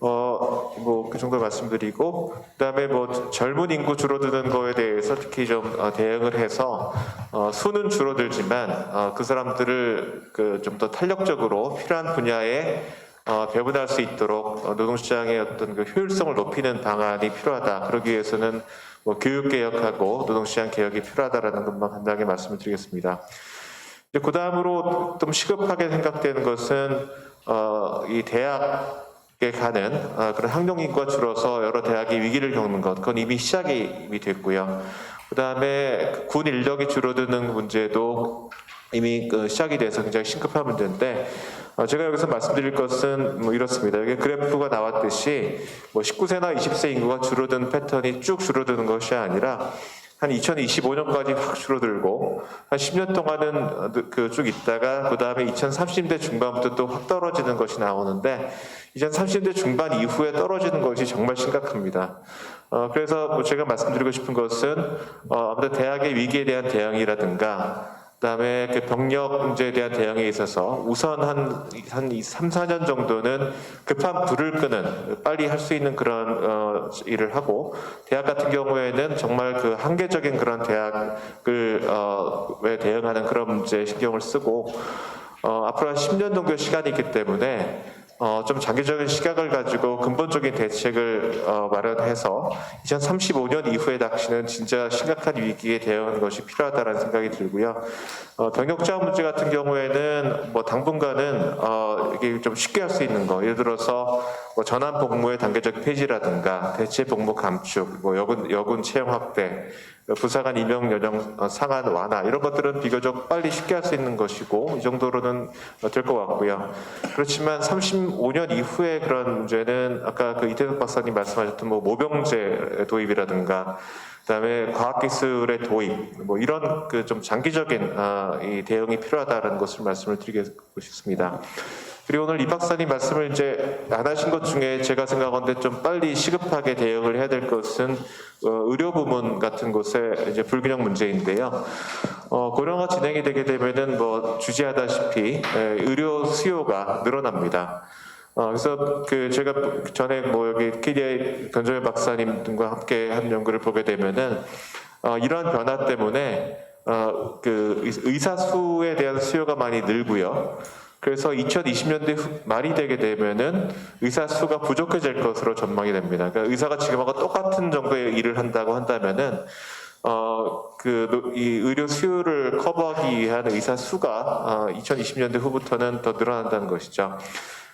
그 정도 말씀드리고, 그다음에 뭐 젊은 인구 줄어드는 거에 대해서 특히 좀 대응을 해서 수는 줄어들지만 그 사람들을 좀 더 탄력적으로 필요한 분야에 배분할 수 있도록 노동시장의 어떤 그 효율성을 높이는 방안이 필요하다. 그러기 위해서는 뭐 교육 개혁하고 노동시장 개혁이 필요하다라는 것만 간단하게 말씀을 드리겠습니다. 이제 그 다음으로 좀 시급하게 생각되는 것은 이 대학에 가는 그런 학령 인구가 줄어서 여러 대학이 위기를 겪는 것, 그건 이미 시작이 됐고요. 그 다음에 군 인력이 줄어드는 문제도 이미 시작이 돼서 굉장히 심각한 문제인데, 제가 여기서 말씀드릴 것은 뭐 이렇습니다. 여기 그래프가 나왔듯이 뭐 19세나 20세 인구가 줄어드는 패턴이 쭉 줄어드는 것이 아니라 한 2025년까지 확 줄어들고 한 10년 동안은 쭉 있다가 그 다음에 2030년대 중반부터 또 확 떨어지는 것이 나오는데, 2030년대 중반 이후에 떨어지는 것이 정말 심각합니다. 그래서 뭐 제가 말씀드리고 싶은 것은 아무튼 대학의 위기에 대한 대응이라든가 그다음에 그 병력 문제에 대한 대응에 있어서 우선 한 3, 4년 정도는 급한 불을 끄는 빨리 할 수 있는 그런 일을 하고, 대학 같은 경우에는 정말 그 한계적인 그런 대학을 왜 대응하는 그런 문제에 신경을 쓰고 앞으로 한 10년 정도의 시간이 있기 때문에 좀 장기적인 시각을 가지고 근본적인 대책을 마련해서 2035년 이후에 닥치는 진짜 심각한 위기에 대응하는 것이 필요하다는 생각이 들고요. 병역 자원 문제 같은 경우에는 뭐 당분간은 이게 좀 쉽게 할 수 있는 거, 예를 들어서 뭐 전환 복무의 단계적 폐지라든가 대체 복무 감축, 뭐 여군 채용 확대, 부사관 임용 연령 상한 완화, 이런 것들은 비교적 빨리 쉽게 할 수 있는 것이고 이 정도로는 될 것 같고요. 그렇지만 35년 이후의 그런 문제는 아까 그 이태석 박사님 말씀하셨던 뭐 모병제 도입이라든가 그다음에 과학기술의 도입, 뭐 이런 그 좀 장기적인 이 대응이 필요하다는 것을 말씀을 드리고 싶습니다. 그리고 오늘 이 박사님 말씀을 이제 안 하신 것 중에 제가 생각하는데 좀 빨리 시급하게 대응을 해야 될 것은 의료 부문 같은 곳의 이제 불균형 문제인데요. 고령화 진행이 되게 되면은 뭐 주지하다시피 의료 수요가 늘어납니다. 그래서 그 제가 전에 뭐 여기 KDI 변정현 박사님 등과 함께 한 연구를 보게 되면은 이러한 변화 때문에 그 의사 수에 대한 수요가 많이 늘고요. 그래서 2020년대 말이 되게 되면은 의사 수가 부족해질 것으로 전망이 됩니다. 그러니까 의사가 지금하고 똑같은 정도의 일을 한다고 한다면은 이 의료 수요를 커버하기 위한 의사 수가 2020년대 후부터는 더 늘어난다는 것이죠.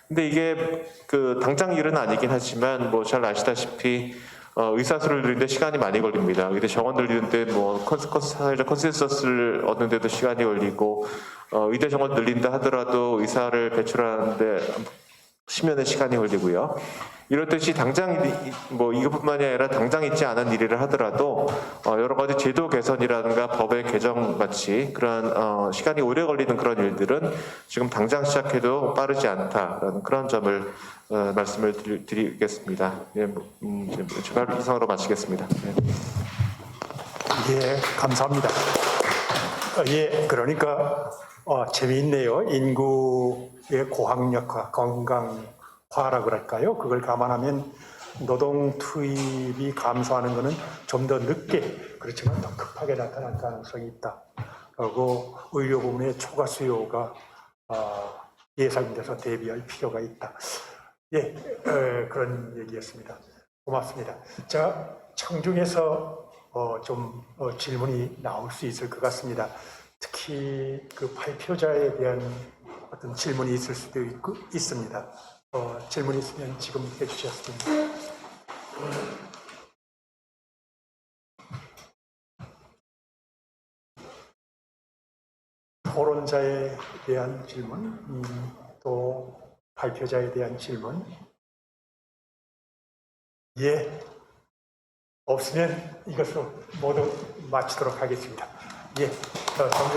근데 이게 그 당장 일은 아니긴 하지만 뭐 잘 아시다시피 의사 수를 늘리는데 시간이 많이 걸립니다. 의대 정원 늘리는데 뭐 사회적 컨센서스를 얻는데도 시간이 걸리고 의대 정원 늘린다 하더라도 의사를 배출하는데 10년의 시간이 걸리고요. 이렇듯이 당장 뭐 이것뿐만이 아니라 당장 있지 않은 일을 하더라도 여러 가지 제도 개선이라든가 법의 개정 같이 그런 시간이 오래 걸리는 그런 일들은 지금 당장 시작해도 빠르지 않다라는 그런 점을 말씀을 드리겠습니다. 예, 제가 이상으로 마치겠습니다. 네. 예, 감사합니다. 예, 그러니까 재미있네요. 인구의 고학력화, 건강화라고 할까요? 그걸 감안하면 노동 투입이 감소하는 것은 좀 더 늦게, 그렇지만 더 급하게 나타날 가능성이 있다. 그리고 의료 부문의 초과 수요가 예상돼서 대비할 필요가 있다. 예, 그런 얘기였습니다. 고맙습니다. 자, 청중에서 질문이 나올 수 있을 것 같습니다. 특히 그 발표자에 대한 어떤 질문이 있을 수도 있습니다. 질문 있으면 지금 해주셨습니다. 토론자에 대한 질문, 또 발표자에 대한 질문. 예, 없으면 이것으로 모두 마치도록 하겠습니다. 예, 정부